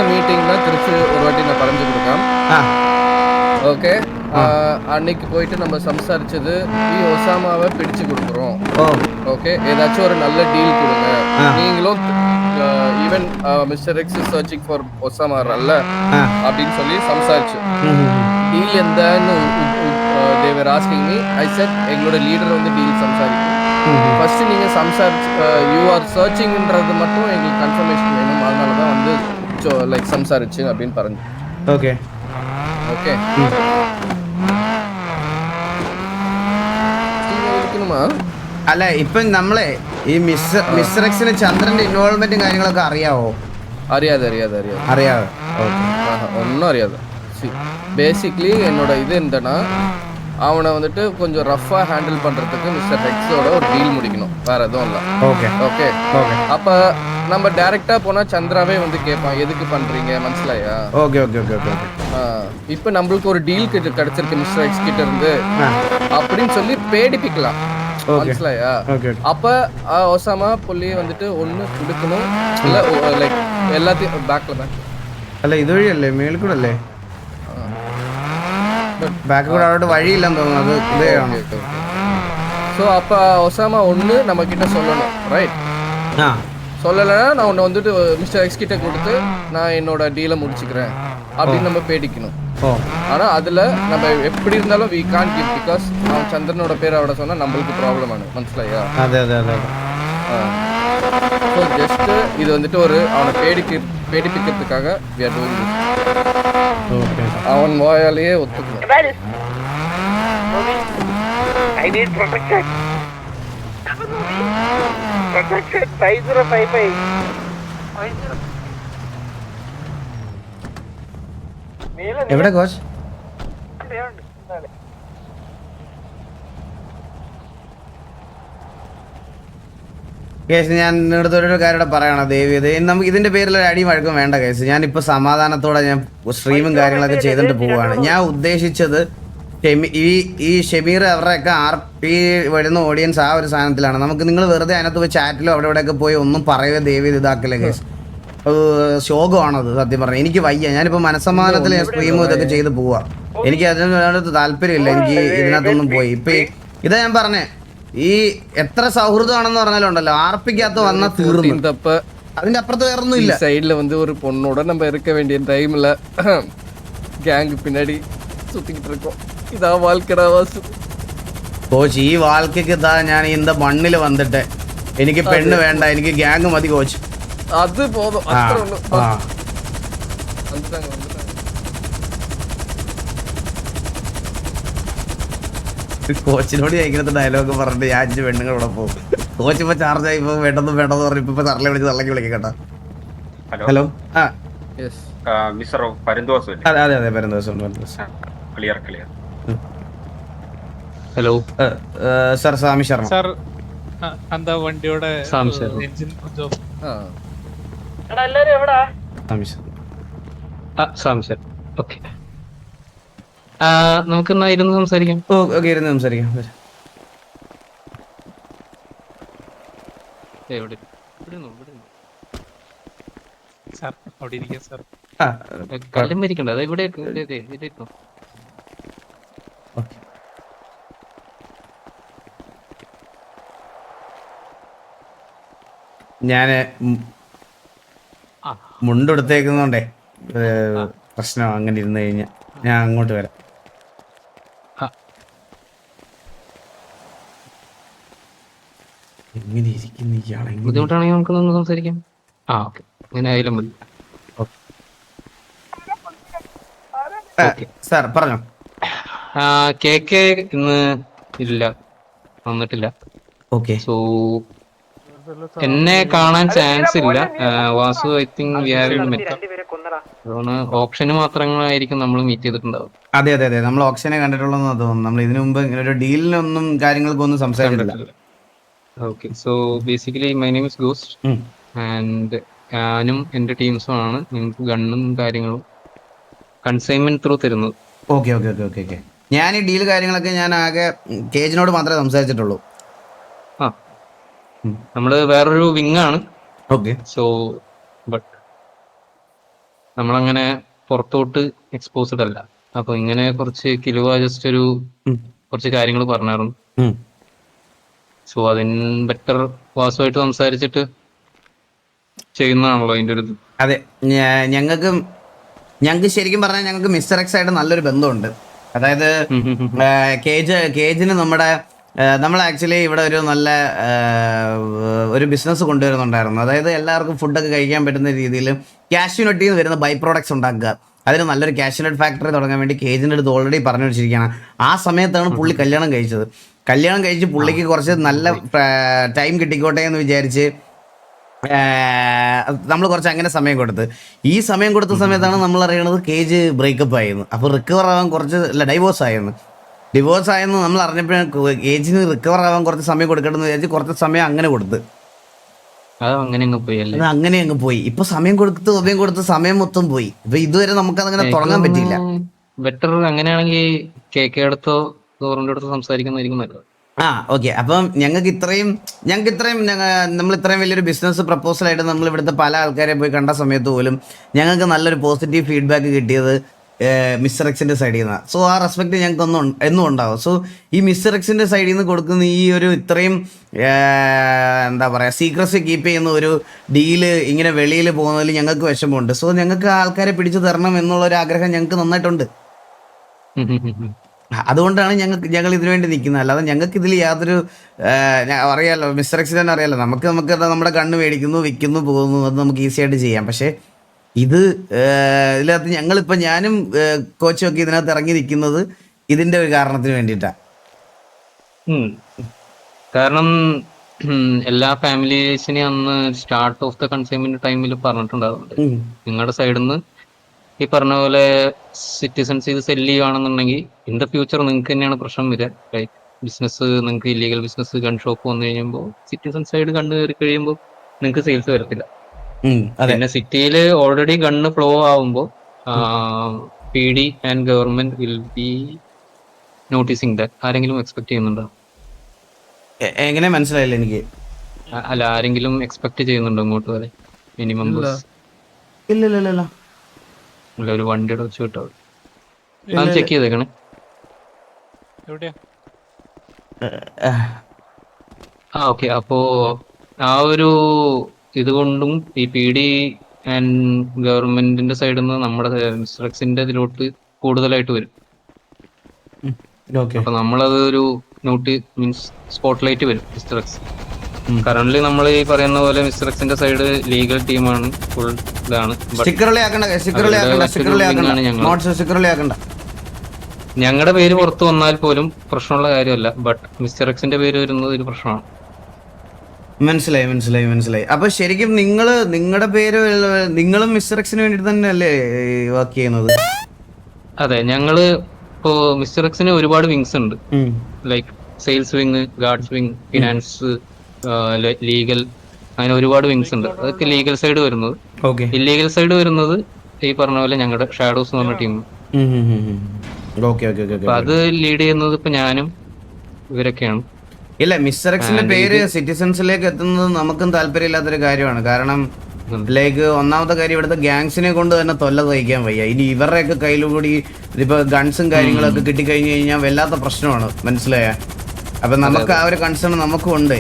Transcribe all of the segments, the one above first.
மீட்டிங்னா திருச்சி ஒரு வாட்டி நான் பறஞ்சு கொடுക്കാം. ஓகே, அன்னைக்கு போயிட்டு நம்ம சம்சாரிச்சது ஒசாமாவை பிடிச்சு கொடுக்குறோம். ஓகே, ஏதாச்சும் ஒரு நல்ல டீல் கொடுங்க. நீங்களும் even mister X is searching for Osama அல்ல அப்படின்னு சொல்லி சம்சாரிச்சு டீல் எந்தன்னு தேவர் ஆஸ்கிங் மீ. ஐ செட் எங்களோட லீடர் வந்து டீல் சம்சாரிக்கும். ஃபர்ஸ்ட் நீங்க சம்சாரிச்சு யூ ஆர் சர்ச்சிங்ன்றது மட்டும் எங்களுக்கு கன்ஃபர்மேஷன் வேணும். அதனால தான் வந்து லைக் சம்சாரிச்சு அப்படின்னு പറഞ്ഞു. ഓക്കെ ഓക്കെ, ഇരിക്കണമാ. അല്ല ഇപ്പം നമ്മളെ ഈ മിസ്റ്റർ എക്സിന് ചന്ദ്രന്റെ ഇൻവോൾവ്മെന്റും കാര്യങ്ങളൊക്കെ അറിയാവോ? അറിയാതെ ഒന്നും അറിയാതെ. பேசிக்லி என்னோட இது என்னன்னா, அவனை வந்துட்டு கொஞ்சம் ரஃபாக ஹேண்டில் பண்ணுறதுக்கு மிஸ்டர் எக்ஸோட ஒரு டீல் முடிக்கணும், வேற எதுவும் இல்லை. ஓகே அப்போ நம்ம டைரெக்டாக போனால் சந்திராவே வந்து கேட்பான் எதுக்கு பண்ணுறீங்க மனசிலாயா. ஓகே இப்போ நம்மளுக்கு ஒரு டீல் கிடச்சிருக்கு மிஸ்டர் எக்ஸ் கிட்ட இருந்து அப்படின்னு சொல்லி பேடிப்பிக்கலாம் மனசிலாயா. அப்போ ஒசாமா புள்ளியை வந்துட்டு ஒன்று கொடுக்கணும், இல்லை லைக் எல்லாத்தையும் பேக்கில் അല്ല ഇതുവഴിയല്ലേ മേൽക്കൂടല്ലേ? ബാക്ക് കൂടെ അവിടെ വഴിയില്ലെന്ന് തോന്നുന്നത്. ஸோ அப்போ ஒசாமா ஒன்று நம்ம கிட்ட சொல்லணும், ரைட்? சொல்லலைன்னா நான் உன்னை வந்துட்டு மிஸ்டர் எக்ஸ் கிட்ட கொடுத்து நான் என்னோட டீலை முடிச்சுக்கிறேன் அப்படின்னு நம்ம பேடிக்கணும். ஆனால் அதில் நம்ம எப்படி இருந்தாலும் வி கான்ட் கிவ், பிகாஸ் அவன் சந்திரனோட பேர் அவட சொன்னால் நம்மளுக்கு ப்ராப்ளம் ஆனு மனசிலையா. ஸோ ஜஸ்ட்டு இது வந்துட்டு ஒரு அவனை பேடிப்பிக்கிறதுக்காக வி ஆர் டூயிங் திஸ். அவன் வாயாலேயே ஒத்துக்கணும். I need protection. Protection 5055. എവിടെ കോച്ച്? കേസ് ഞാൻ നിങ്ങളുടെ ഒരു കാര്യം പറയണം ദേവി. നമുക്ക് ഇതിന്റെ പേരിൽ ഒരു അടിയും വഴക്കും വേണ്ട കേസ്. ഞാനിപ്പോൾ സമാധാനത്തോടെ ഞാൻ സ്ട്രീമും കാര്യങ്ങളൊക്കെ ചെയ്തിട്ട് പോവുകയാണ്. ഞാൻ ഉദ്ദേശിച്ചത് ഈ ഷമീർ അവരുടെയൊക്കെ RP വരുന്ന ഓഡിയൻസ് ആ ഒരു സാധനത്തിലാണ്. നമുക്ക് നിങ്ങൾ വെറുതെ അതിനകത്ത് പോയി ചാറ്റിലോ അവിടെ ഇവിടെയൊക്കെ പോയി ഒന്നും പറയുക ദേവി ഇതാക്കില്ല കേസ്. ശോകമാണത് സത്യം പറഞ്ഞാൽ. എനിക്ക് വയ്യ. ഞാനിപ്പോൾ മനസ്സമാധാനത്തിൽ ഞാൻ സ്ട്രീമും ഇതൊക്കെ ചെയ്ത് പോവാ. എനിക്ക് അതിനോട് താല്പര്യമില്ല. എനിക്ക് ഇതിനകത്തൊന്നും പോയി ഇപ്പൊ ഇതാ ഞാൻ പറഞ്ഞേ, ഈ എത്ര സൗഹൃദമാണെന്ന് പറഞ്ഞാലുണ്ടല്ലോ RPക്കകത്ത് വന്നാൽ തീർന്നു. അതിന്റെ അപ്പുറത്ത് വേറൊന്നും ഇല്ല. സൈഡിൽ வந்து ஒரு பொண்ணோட நம்ம இருக்க வேண்டிய டைம்ல கேங் பின்னாடி சுத்திக்கிட்டு இருக்கோம். ഇതാ വാൽക്കടാ വാസു. കോച്ച് ഈ വാൽക്കയ്ക്ക് ഇതാ ഞാൻ இந்த മണ്ണിൽ വന്നിട്ട് എനിക്ക് പെണ്ണ് വേണ്ട, എനിക്ക് ഗ്യാങ് മതി കോച്ച്. അത് പോതും, അത്ര ഉള്ളൂ. കോച്ചിനോട് ചോദിക്കുന്നത് ഡയലോഗ് പറഞ്ഞിട്ട് ഞാൻ 5 പെണ്ണുങ്ങളോടെ പോകും. കോച്ച് ഇപ്പൊ ചാർജ് ആയി ഇപ്പൊ വേണ്ടെന്ന് പറഞ്ഞു ഇപ്പൊ തറലെ വിളിച്ച് തള്ളക്കി വിളിക്കാം കേട്ടോ. ഹലോ അതെ പരന്തോസം. ഹലോ സർ സ്വാമി ശർമ്മ. സാർ എന്താ വണ്ടിയുടെ എഞ്ചിൻ എല്ലാരും എവിടാ? ഓക്കെ, നമുക്ക് ഇരുന്ന് സംസാരിക്കാം. ഇരുന്ന് സംസാരിക്കാം. സാർ അവിടെ ഇരിക്കാം സാർ. കല്ലും മരിക്കണ്ട, അത് ഇവിടെ ഞാന് മുണ്ടെടുത്തേക്കുന്നോണ്ടേ പ്രശ്നം. അങ്ങനെ ഇരുന്ന് കഴിഞ്ഞാ ഞാൻ അങ്ങോട്ട് വരാം. എങ്ങനെ ഇരിക്കുന്നു ഇയാളെ? ബുദ്ധിമുട്ടാണെങ്കിൽ നമുക്ക് സംസാരിക്കാം. ഓക്കെ, അങ്ങനെ ആയാലും മതി. സാർ പറഞ്ഞോ. KK ഇന്ന് ഇല്ല, വന്നിട്ടില്ല. ഓക്കെ, സോ എന്നെ കാണാൻ ചാൻസ് ഇല്ല. Vasu I think we have met. ഓപ്ഷന് മാത്രങ്ങളായിരിക്കും നമ്മൾ മീറ്റ് ചെയ്തിട്ടുണ്ടാവും. അതെ നമ്മൾ ഓപ്ഷനെ കണ്ടിട്ടുള്ളതെന്ന് തോന്നുന്നു. നമ്മൾ ഇതിനു മുമ്പ് ഇങ്ങനെ ഒരു ഡീലിനൊന്നും കാര്യങ്ങൾക്കൊന്നും സംസാരിച്ചിട്ടില്ല. Okay, so basically my name is ghost and ഞാനും എൻ്റെ ടീംസും ആണ് നിങ്ങൾക്ക് ഗണ്ണും കാര്യങ്ങളും കൺസൈൻമെന്റ് ത്രൂ തരുന്നത്. ഓക്കെ. ഞാൻ ഈ ഡീൽ കാര്യങ്ങളൊക്കെ ഞാൻ ആകെ കേജിനോട് മാത്രമേ സംസാരിച്ചിട്ടുള്ളൂ. നമ്മള് വേറൊരു വിങ് ആണ്. ഓക്കെ, സോ ബട്ട് നമ്മളങ്ങനെ പുറത്തോട്ട് എക്സ്പോസ്ഡ് അല്ല. അപ്പൊ ഇങ്ങനെ കുറച്ച് കിലുവ ജസ്റ്റ് ഒരു കുറച്ച് കാര്യങ്ങൾ പറഞ്ഞായിരുന്നു. സോ അതിന് ബെറ്റർ വാസുമായിട്ട് സംസാരിച്ചിട്ട് ചെയ്യുന്നതാണല്ലോ അതിന്റെ ഒരു ഇത്. അതെ, ഞങ്ങൾക്ക് ശരിക്കും പറഞ്ഞാൽ ഞങ്ങൾക്ക് മിസ്റ്റർ എക്സ് ആയിട്ട് നല്ലൊരു ബന്ധമുണ്ട്. അതായത് കേജിന് നമ്മൾ ആക്ച്വലി ഇവിടെ ഒരു നല്ല ഒരു ബിസിനസ് കൊണ്ടുവരുന്നുണ്ടായിരുന്നു. അതായത് എല്ലാവർക്കും ഫുഡൊക്കെ കഴിക്കാൻ പറ്റുന്ന രീതിയിൽ കാഷ്യൂനട്ടിൽ നിന്ന് വരുന്ന ബൈ പ്രോഡക്ട്സ് ഉണ്ടാക്കുക. അതിന് നല്ലൊരു കാഷ്യൂനട്ട് ഫാക്ടറി തുടങ്ങാൻ വേണ്ടി കേജിൻ്റെ അടുത്ത് ഓൾറെഡി പറഞ്ഞു വെച്ചിരിക്കുകയാണ്. ആ സമയത്താണ് പുള്ളി കല്യാണം കഴിച്ചത്. കല്യാണം കഴിച്ച് പുള്ളിക്ക് കുറച്ച് നല്ല ടൈം കിട്ടിക്കോട്ടെ എന്ന് വിചാരിച്ച് നമ്മൾ കുറച്ച് അങ്ങനെ സമയം കൊടുത്ത്, ഈ സമയം കൊടുത്ത സമയത്താണ് നമ്മൾ അറിയണത് കേജ് ബ്രേക്കപ്പ് ആയിരുന്നു. അപ്പോൾ റിക്കവർ ആവാൻ ഡിവോഴ്സ് ആയെന്ന് നമ്മൾ അറിഞ്ഞപ്പോഴാണ് കേജിന് റിക്കവർ ആവാൻ കുറച്ച് സമയം കൊടുക്കണമെന്ന് വിചാരിച്ച് കുറച്ച് സമയം അങ്ങനെ കൊടുത്ത് അങ്ങനെ അങ്ങ് പോയി. ഇപ്പൊ സമയം കൊടുത്ത് സമയം മൊത്തം പോയി. ഇപ്പൊ ഇതുവരെ നമുക്ക് അതങ്ങനെ തുടങ്ങാൻ പറ്റിയില്ല. ബെറ്റർ അങ്ങനെയാണെങ്കിൽ കേക്ക് അടുത്തോ ഗവർണറുടെ അടുത്തോ സംസാരിക്കുന്നതായിരിക്കും നല്ലത്. ഓക്കെ. അപ്പം ഞങ്ങൾക്ക് ഇത്രയും നമ്മൾ ഇത്രയും വലിയൊരു ബിസിനസ് പ്രപ്പോസലായിട്ട് നമ്മൾ ഇവിടുത്തെ പല ആൾക്കാരെ പോയി കണ്ട സമയത്ത് പോലും ഞങ്ങൾക്ക് നല്ലൊരു പോസിറ്റീവ് ഫീഡ്ബാക്ക് കിട്ടിയത് മിസ്റ്റർ എക്സിൻ്റെ സൈഡിൽ നിന്നാണ്. സോ ആ റെസ്പെക്ട് ഞങ്ങൾക്ക് എന്നും ഉണ്ടാവും. സോ ഈ മിസ്റ്റർ എക്സിൻ്റെ സൈഡിൽ നിന്ന് കൊടുക്കുന്ന ഈ ഒരു ഇത്രയും എന്താ പറയുക സീക്രസി കീപ്പ് ചെയ്യുന്ന ഒരു ഡീല് ഇങ്ങനെ വെളിയിൽ പോകുന്നതിൽ ഞങ്ങൾക്ക് വിഷമമുണ്ട്. സോ ഞങ്ങൾക്ക് ആൾക്കാരെ പിടിച്ചു തരണം എന്നുള്ളൊരു ആഗ്രഹം ഞങ്ങൾക്ക് നന്നായിട്ടുണ്ട്. അതുകൊണ്ടാണ് ഞങ്ങൾ ഇതിനു വേണ്ടി നിൽക്കുന്നത്. അല്ലാതെ ഞങ്ങൾക്ക് ഇതിൽ യാതൊരു അറിയാലോ, മിസ്റ്റർ എക്സിന് തന്നെ അറിയാലോ, നമുക്ക് നമ്മുടെ കണ്ണ് മേടിക്കുന്നു, വിൽക്കുന്നു, പോകുന്നു, അത് നമുക്ക് ഈസി ആയിട്ട് ചെയ്യാം. പക്ഷേ ഇതിനകത്ത് ഞങ്ങളിപ്പോൾ ഞാനും കോച്ചുമൊക്കെ ഇതിനകത്ത് ഇറങ്ങി നിൽക്കുന്നത് ഇതിൻ്റെ ഒരു കാരണത്തിന് വേണ്ടിയിട്ടാണ്. കാരണം എല്ലാ ഫാമിലീസിനെ അന്ന് സ്റ്റാർട്ട് ഓഫ് ദ കൺസൈൻമെന്റ് ടൈമിൽ പറഞ്ഞിട്ടുണ്ടാവുന്നുണ്ട്, നിങ്ങളുടെ സൈഡിൽ നിന്ന് ഈ പറഞ്ഞ പോലെ സിറ്റിസൺസ് ഇത് സെല്ല് ചെയ്യുകയാണെന്നുണ്ടെങ്കിൽ ഇൻ ദ ഫ്യൂച്ചർ നിങ്ങൾക്ക് തന്നെയാണ് പ്രശ്നം വരിക. ലൈക്ക് ബിസിനസ്, നിങ്ങൾക്ക് ഇല്ലീഗൽ ബിസിനസ് ഗൺ ഷോപ്പ് വന്നു കഴിയുമ്പോൾ സിറ്റിസൺ സൈഡ് കണ്ടു കയറി കഴിയുമ്പോൾ നിങ്ങൾക്ക് സെയിൽസ് വരത്തില്ല. പിന്നെ സിറ്റിയിൽ ഓൾറെഡി ഗണ്ണ് ഫ്ലോ ആവുമ്പോൾ PD and government will be noticing that. ആരെങ്കിലും എക്സ്പെക്ട് ചെയ്യുന്നുണ്ടോ? എങ്ങനെ മനസ്സിലായില്ല എനിക്ക്. അല്ല, ആരെങ്കിലും എക്സ്പെക്ട് ചെയ്യുന്നുണ്ടോ ഇങ്ങോട്ട് വരെ മിനിമം? ഇല്ല. ഒരു വണ്ടിയുടെ വെച്ച് കിട്ടോ ചെക്ക് ചെയ്തേക്കണേ. ഓക്കെ. അപ്പോ ആ ഒരു ഇതുകൊണ്ടും ഈ PD ആൻഡ് ഗവൺമെന്റിന്റെ സൈഡിൽ നിന്ന് നമ്മുടെ മിസ്റ്റർ എക്സിന്റെ ഇതിലോട്ട് കൂടുതലായിട്ട് വരും. അപ്പൊ നമ്മളത് ഒരു മീൻസ് സ്പോട്ട്ലൈറ്റ് വരും മിസ്റ്റർ എക്സ്. കറന്റ്ലി നമ്മൾ ഈ പറയുന്ന പോലെ മിസ്റ്റർ എക്സിന്റെ സൈഡ് ലീഗൽ ടീമാണ്, ഫുൾ ഇതാണ്. ഞങ്ങളുടെ പേര് പുറത്തു വന്നാൽ പോലും പ്രശ്നമുള്ള കാര്യമല്ല, ബട്ട് മിസ്റ്റർ എക്സിന്റെ പേര് വരുന്നത് ഒരു പ്രശ്നമാണ്. മനസ്സിലായി. അപ്പൊ ശരിക്കും നിങ്ങളുടെ പേര് നിങ്ങളും മിസ്റ്റർ എക്സിന് വേണ്ടിട്ട് തന്നെയല്ലേ വർക്ക് ചെയ്യുന്നത്? അതെ, ഞങ്ങള് ഇപ്പോ മിസ്റ്റർ എക്സിന് ഒരുപാട് വിങ്സ് ഉണ്ട്. Like sales wing, guards wing, finance, legal, അങ്ങനെ ഒരുപാട് വിങ്സ് ഉണ്ട്. അതൊക്കെ ലീഗൽ സൈഡ് വരുന്നത്. ഇല്ലീഗൽ സൈഡ് വരുന്നത് ഈ പറഞ്ഞ പോലെ ഞങ്ങളുടെ ഷാഡോസ് എന്ന് പറഞ്ഞ ടീം. അപ്പൊ അത് ലീഡ് ചെയ്യുന്നത് ഇപ്പൊ ഞാനും ഇവരൊക്കെയാണ്. ഇല്ല, മിസ്റ്റർ എക്സിന്റെ പേര് സിറ്റിസൺസിലേക്ക് എത്തുന്നത് നമുക്കും താല്പര്യമില്ലാത്തൊരു കാര്യമാണ്. കാരണം ലൈക്ക് ഒന്നാമത്തെ കാര്യം, ഇവിടുത്തെ ഗാങ്സിനെ കൊണ്ട് തന്നെ തൊല്ല തയ്ക്കാൻ വയ്യ. ഇനി ഇവരുടെയൊക്കെ കയ്യിലൂടി ഇപ്പൊ ഗൺസും കാര്യങ്ങളൊക്കെ കിട്ടിക്കഴിഞ്ഞു കഴിഞ്ഞാൽ വല്ലാത്ത പ്രശ്നമാണ്, മനസ്സിലായ? അപ്പൊ നമുക്ക് ആ ഒരു കൺസേൺ നമുക്കും ഉണ്ട്.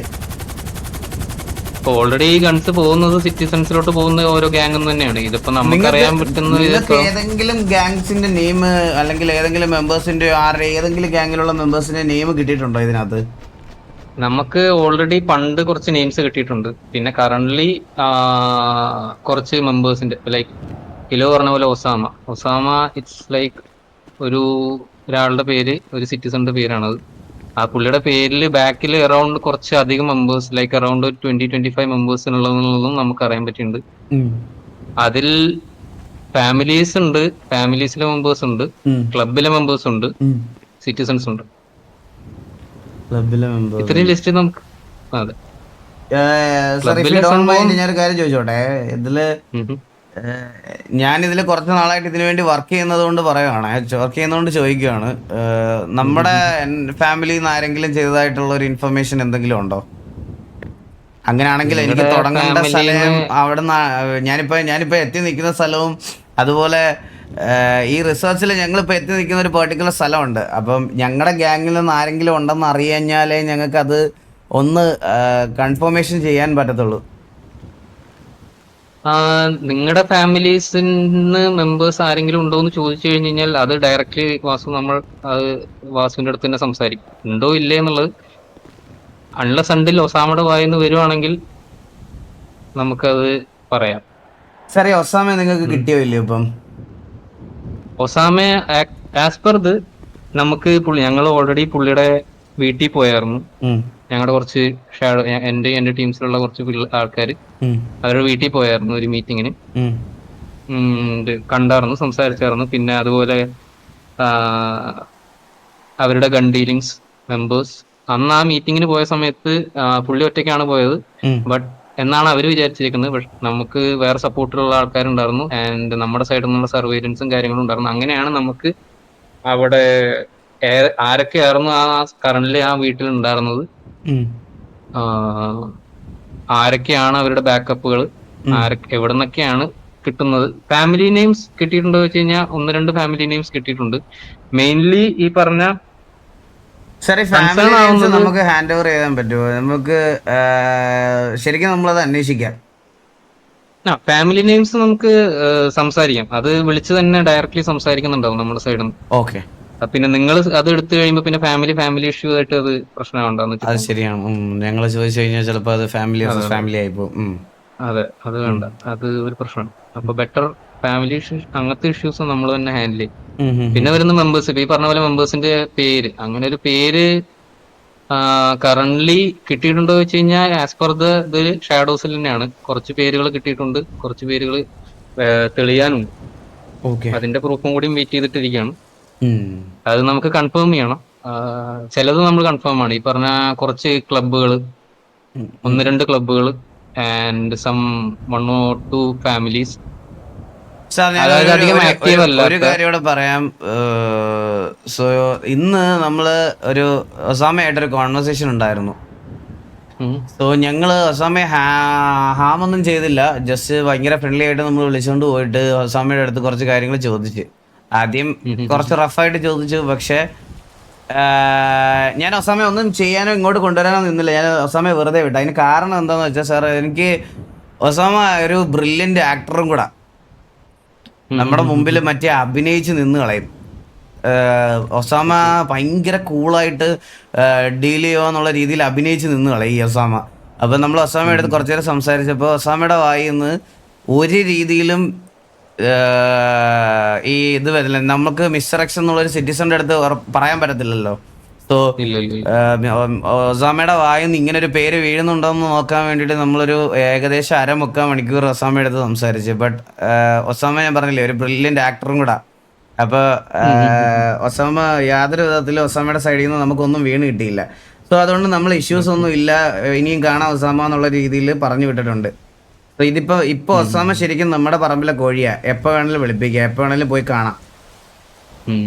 ഓൾറെഡി ഗൺസ് പോകുന്നത് സിറ്റിസൺസിലോട്ട് പോകുന്ന ഓരോ ഗാങ് തന്നെയാണ്. ഇതിപ്പോ നമുക്കറിയാൻ പറ്റുന്ന ഏതെങ്കിലും ഗാങ്സിന്റെ നെയിം അല്ലെങ്കിൽ ഏതെങ്കിലും മെമ്പേഴ്സിന്റെ ഏതെങ്കിലും ഗാങ്ങിലുള്ള മെമ്പേഴ്സിന്റെ നെയിം കിട്ടിയിട്ടുണ്ടോ ഇതിനകത്ത്? നമുക്ക് ഓൾറെഡി പണ്ട് കുറച്ച് നെയിംസ് കിട്ടിയിട്ടുണ്ട്. പിന്നെ കുറച്ച് മെമ്പേഴ്സിന്റെ ലൈക്ക് കിലോ പറഞ്ഞ പോലെ ഒസാമ ഇറ്റ്സ് ലൈക്ക് ഒരാളുടെ പേര്, ഒരു സിറ്റിസന്റെ പേരാണത്. ആ പുള്ളിയുടെ പേരിൽ ബാക്കിൽ അറൌണ്ട് കുറച്ച് അധികം മെമ്പേഴ്സ്, ലൈക്ക് അറൌണ്ട് 20-25 മെമ്പേഴ്സിനുള്ളതെന്നുള്ളതും നമുക്ക് അറിയാൻ പറ്റിയിട്ടുണ്ട്. അതിൽ ഫാമിലീസ് ഉണ്ട്, ഫാമിലീസിലെ മെമ്പേഴ്സ് ഉണ്ട്, ക്ലബിലെ മെമ്പേഴ്സ് ഉണ്ട്, സിറ്റിസൺസ് ഉണ്ട്. ഇത്രയും ലിസ്റ്റ് നമുക്ക് ഞാനൊരു കാര്യം ചോദിച്ചോട്ടെ. ഞാനിതിൽ കുറച്ച് നാളായിട്ട് ഇതിനു വേണ്ടി വർക്ക് ചെയ്യുന്നത് കൊണ്ട് ചോദിക്കുകയാണ്. നമ്മുടെ ഫാമിലിയിൽ നിന്ന് ആരെങ്കിലും ചെയ്തതായിട്ടുള്ള ഒരു ഇൻഫർമേഷൻ എന്തെങ്കിലും ഉണ്ടോ? അങ്ങനെയാണെങ്കിൽ എനിക്ക് തുടങ്ങേണ്ട സ്ഥലം ഞാനിപ്പോ എത്തി നിൽക്കുന്ന സ്ഥലവും അതുപോലെ ഈ റിസർച്ചിൽ ഞങ്ങളിപ്പോൾ എത്തി നിൽക്കുന്ന ഒരു പെർട്ടിക്കുലർ സ്ഥലമുണ്ട്. അപ്പം ഞങ്ങളുടെ ഗ്യാങ്ങിൽ നിന്ന് ആരെങ്കിലും ഉണ്ടെന്ന് അറിയാഞ്ഞാലേ ഞങ്ങൾക്കത് ഒന്ന് കൺഫർമേഷൻ ചെയ്യാൻ പറ്റത്തുള്ളൂ. നിങ്ങളുടെ ഫാമിലീസിന്ന് മെമ്പേഴ്സ് ആരെങ്കിലും ഉണ്ടോ എന്ന് ചോദിച്ചു കഴിഞ്ഞ് കഴിഞ്ഞാൽ അത് ഡയറക്റ്റ്ലി അത് വാസുവിന്റെ അടുത്ത് തന്നെ സംസാരിക്കും. ഉണ്ടോ ഇല്ലേ എന്നുള്ളത് അൺലെസ് അണ്ടിൽ ഒസാമയുടെ വായിന്ന് വരുവാണെങ്കിൽ നമുക്കത് പറയാം. സാറേ ഒസാമ നിങ്ങൾക്ക് കിട്ടിയോ ഇല്ലയോ ഇപ്പം? ഒസാമെ ആസ് പെർ ഇത് നമുക്ക് ഞങ്ങൾ ഓൾറെഡി പുള്ളിയുടെ വീട്ടിൽ പോയായിരുന്നു. ഞങ്ങളുടെ കുറച്ച് എന്റെ ടീംസിലുള്ള കുറച്ച് ആൾക്കാർ അവരുടെ വീട്ടിൽ പോയായിരുന്നു ഒരു മീറ്റിങ്ങിന്. കണ്ടായിരുന്നു, സംസാരിച്ചായിരുന്നു. പിന്നെ അതുപോലെ അവരുടെ ഗൺ ഡീലിങ്സ് മെമ്പേഴ്സ് അന്ന് ആ മീറ്റിങ്ങിന് പോയ സമയത്ത് പുള്ളി ഒറ്റയ്ക്കാണ് പോയത്. ബട്ട് എന്നാണ് അവർ വിചാരിച്ചിരിക്കുന്നത്. പക്ഷെ നമുക്ക് വേറെ സപ്പോർട്ടിലുള്ള ആൾക്കാരുണ്ടായിരുന്നു ആൻഡ് നമ്മുടെ സൈഡിൽ നിന്നുള്ള സർവൈലൻസും കാര്യങ്ങളും ഉണ്ടായിരുന്നു. അങ്ങനെയാണ് നമുക്ക് അവിടെ ആരൊക്കെയായിരുന്നു കറന്റ്ലി ആ വീട്ടിൽ ഉണ്ടായിരുന്നത്, ആരൊക്കെയാണ് അവരുടെ ബാക്കപ്പുകൾ, എവിടെ നിന്നൊക്കെയാണ് കിട്ടുന്നത്. ഫാമിലി നെയിംസ് കിട്ടിയിട്ടുണ്ടോ വെച്ച് കഴിഞ്ഞാൽ 1-2 ഫാമിലി നെയിംസ് കിട്ടിയിട്ടുണ്ട്. മെയിൻലി ഈ പറഞ്ഞ നമുക്ക് ഹാൻഡ് ഓവർ ചെയ്യാൻ പറ്റുമോ? നമുക്ക് ശരിക്കും നമ്മളത് അന്വേഷിക്കാം. ഫാമിലി നെയിംസ് നമുക്ക് സംസാരിക്കാം. അത് വിളിച്ച് തന്നെ ഡയറക്ട്ലി സംസാരിക്കുന്നുണ്ടാവും നമ്മുടെ സൈഡിൽ നിന്ന്. ഓക്കെ. പിന്നെ നിങ്ങൾ അത് എടുത്തു കഴിയുമ്പോൾ പിന്നെ ഫാമിലി ഇഷ്യൂ ആയിട്ട് അത് പ്രശ്നമുണ്ടാകുന്നു. അത് ശരിയാണ്. ഞങ്ങൾ ചോദിച്ചു കഴിഞ്ഞാൽ ചിലപ്പോൾ അത് ഫാമിലി ആയിപ്പോകും. അതെ, അത് വേണ്ട, അത് ഒരു പ്രശ്നമാണ്. അപ്പൊ ബെറ്റർ ഫാമിലി ഇഷ്യൂസ് അങ്ങനത്തെ ഇഷ്യൂസ് നമ്മൾ തന്നെ ഹാൻഡിൽ ചെയ്യും. പിന്നെ വരുന്ന മെമ്പേഴ്സ്, ഇപ്പൊ ഈ പറഞ്ഞ പോലെ മെമ്പേഴ്സിന്റെ പേര്, അങ്ങനെ ഒരു പേര് കറന്റ്ലി കിട്ടിയിട്ടുണ്ടോ വെച്ച് കഴിഞ്ഞാൽ ആസ് പെർ ഇത് ഷാഡോസിൽ തന്നെയാണ്. കുറച്ച് പേരുകൾ കിട്ടിയിട്ടുണ്ട്, കുറച്ച് പേരുകൾ തെളിയാനുണ്ട്. അതിന്റെ പ്രൂഫും കൂടി വെയിറ്റ് ചെയ്തിട്ടിരിക്കുകയാണ്. അത് നമുക്ക് കൺഫേം ചെയ്യണം. ചിലത് നമ്മൾ കൺഫേം ആണ്. ഈ പറഞ്ഞ കുറച്ച് ക്ലബുകൾ, 1-2 ക്ലബുകൾ ആൻഡ് സം 1 or 2 ഫാമിലീസ്. ഒരു കാര്യം ഇവിടെ പറയാം. സോ ഇന്ന് നമ്മള് ഒരു ഒസാമയായിട്ടൊരു കോൺവെർസേഷൻ ഉണ്ടായിരുന്നു. സോ ഞങ്ങള് ഒസാമയെ ഹാമൊന്നും ചെയ്തില്ല. ജസ്റ്റ് ഭയങ്കര ഫ്രണ്ട്ലി ആയിട്ട് നമ്മൾ വിളിച്ചുകൊണ്ട് പോയിട്ട് ഒസാമയുടെ അടുത്ത് കുറച്ച് കാര്യങ്ങൾ ചോദിച്ച്, ആദ്യം കുറച്ച് റഫായിട്ട് ചോദിച്ചു. പക്ഷെ ഞാൻ ഒസാമയെ ഒന്നും ചെയ്യാനോ ഇങ്ങോട്ട് കൊണ്ടുവരാനോ നിന്നില്ല. ഞാൻ ഒസാമയെ വെറുതെ വിട്ടു. അതിന് കാരണം എന്താണെന്ന് വെച്ചാൽ, സാർ, എനിക്ക് ഒസാമ ഒരു ബ്രില്യൻ്റ് ആക്ടറും കൂടെ. നമ്മുടെ മുമ്പിൽ മറ്റേ അഭിനയിച്ച് നിന്ന് കളയും. ഒസാമ ഭയങ്കര കൂളായിട്ട് ഡീൽ ചെയ്യുക രീതിയിൽ അഭിനയിച്ച് നിന്ന് കളയും ഈ ഒസാമ. അപ്പം നമ്മൾ ഒസാമയുടെ അടുത്ത് കുറച്ചു നേരം സംസാരിച്ചപ്പോൾ ഒസാമയുടെ വായിൽ നിന്ന് ഒരു രീതിയിലും ഈ ഇത് വരില്ല. നമുക്ക് മിസ്റ്റർ എക്സ് എന്നുള്ളൊരു സിറ്റിസന്റെ അടുത്ത് പറയാൻ പറ്റത്തില്ലല്ലോ. സോ ഒസാമയുടെ വായിൽ നിന്ന് ഇങ്ങനെ ഒരു പേര് വീഴുന്നുണ്ടോയെന്ന് നോക്കാൻ വേണ്ടിയിട്ട് നമ്മളൊരു ഏകദേശം 1/2 മണിക്കൂർ ഒസാമയുടെ അടുത്ത് സംസാരിച്ചു. ബട്ട് ഒസാമ, ഞാൻ പറഞ്ഞില്ലേ, ഒരു ബ്രില്യൻ്റ് ആക്ടറും കൂടെ. അപ്പോൾ ഒസാമ യാതൊരു വിധത്തിലും ഒസാമയുടെ സൈഡിൽ നിന്ന് നമുക്കൊന്നും വീണ് കിട്ടിയില്ല. സോ അതുകൊണ്ട് നമ്മൾ ഇഷ്യൂസ് ഒന്നും ഇല്ല, ഇനിയും കാണാം ഒസാമ എന്നുള്ള രീതിയിൽ പറഞ്ഞു വിട്ടിട്ടുണ്ട്. സോ ഇപ്പോൾ ഒസാമ ശരിക്കും നമ്മുടെ പറമ്പിലെ കോഴിയാ. എപ്പോൾ വേണമെങ്കിലും വിളിപ്പിക്കുക, എപ്പോൾ വേണമെങ്കിലും പോയി കാണാം.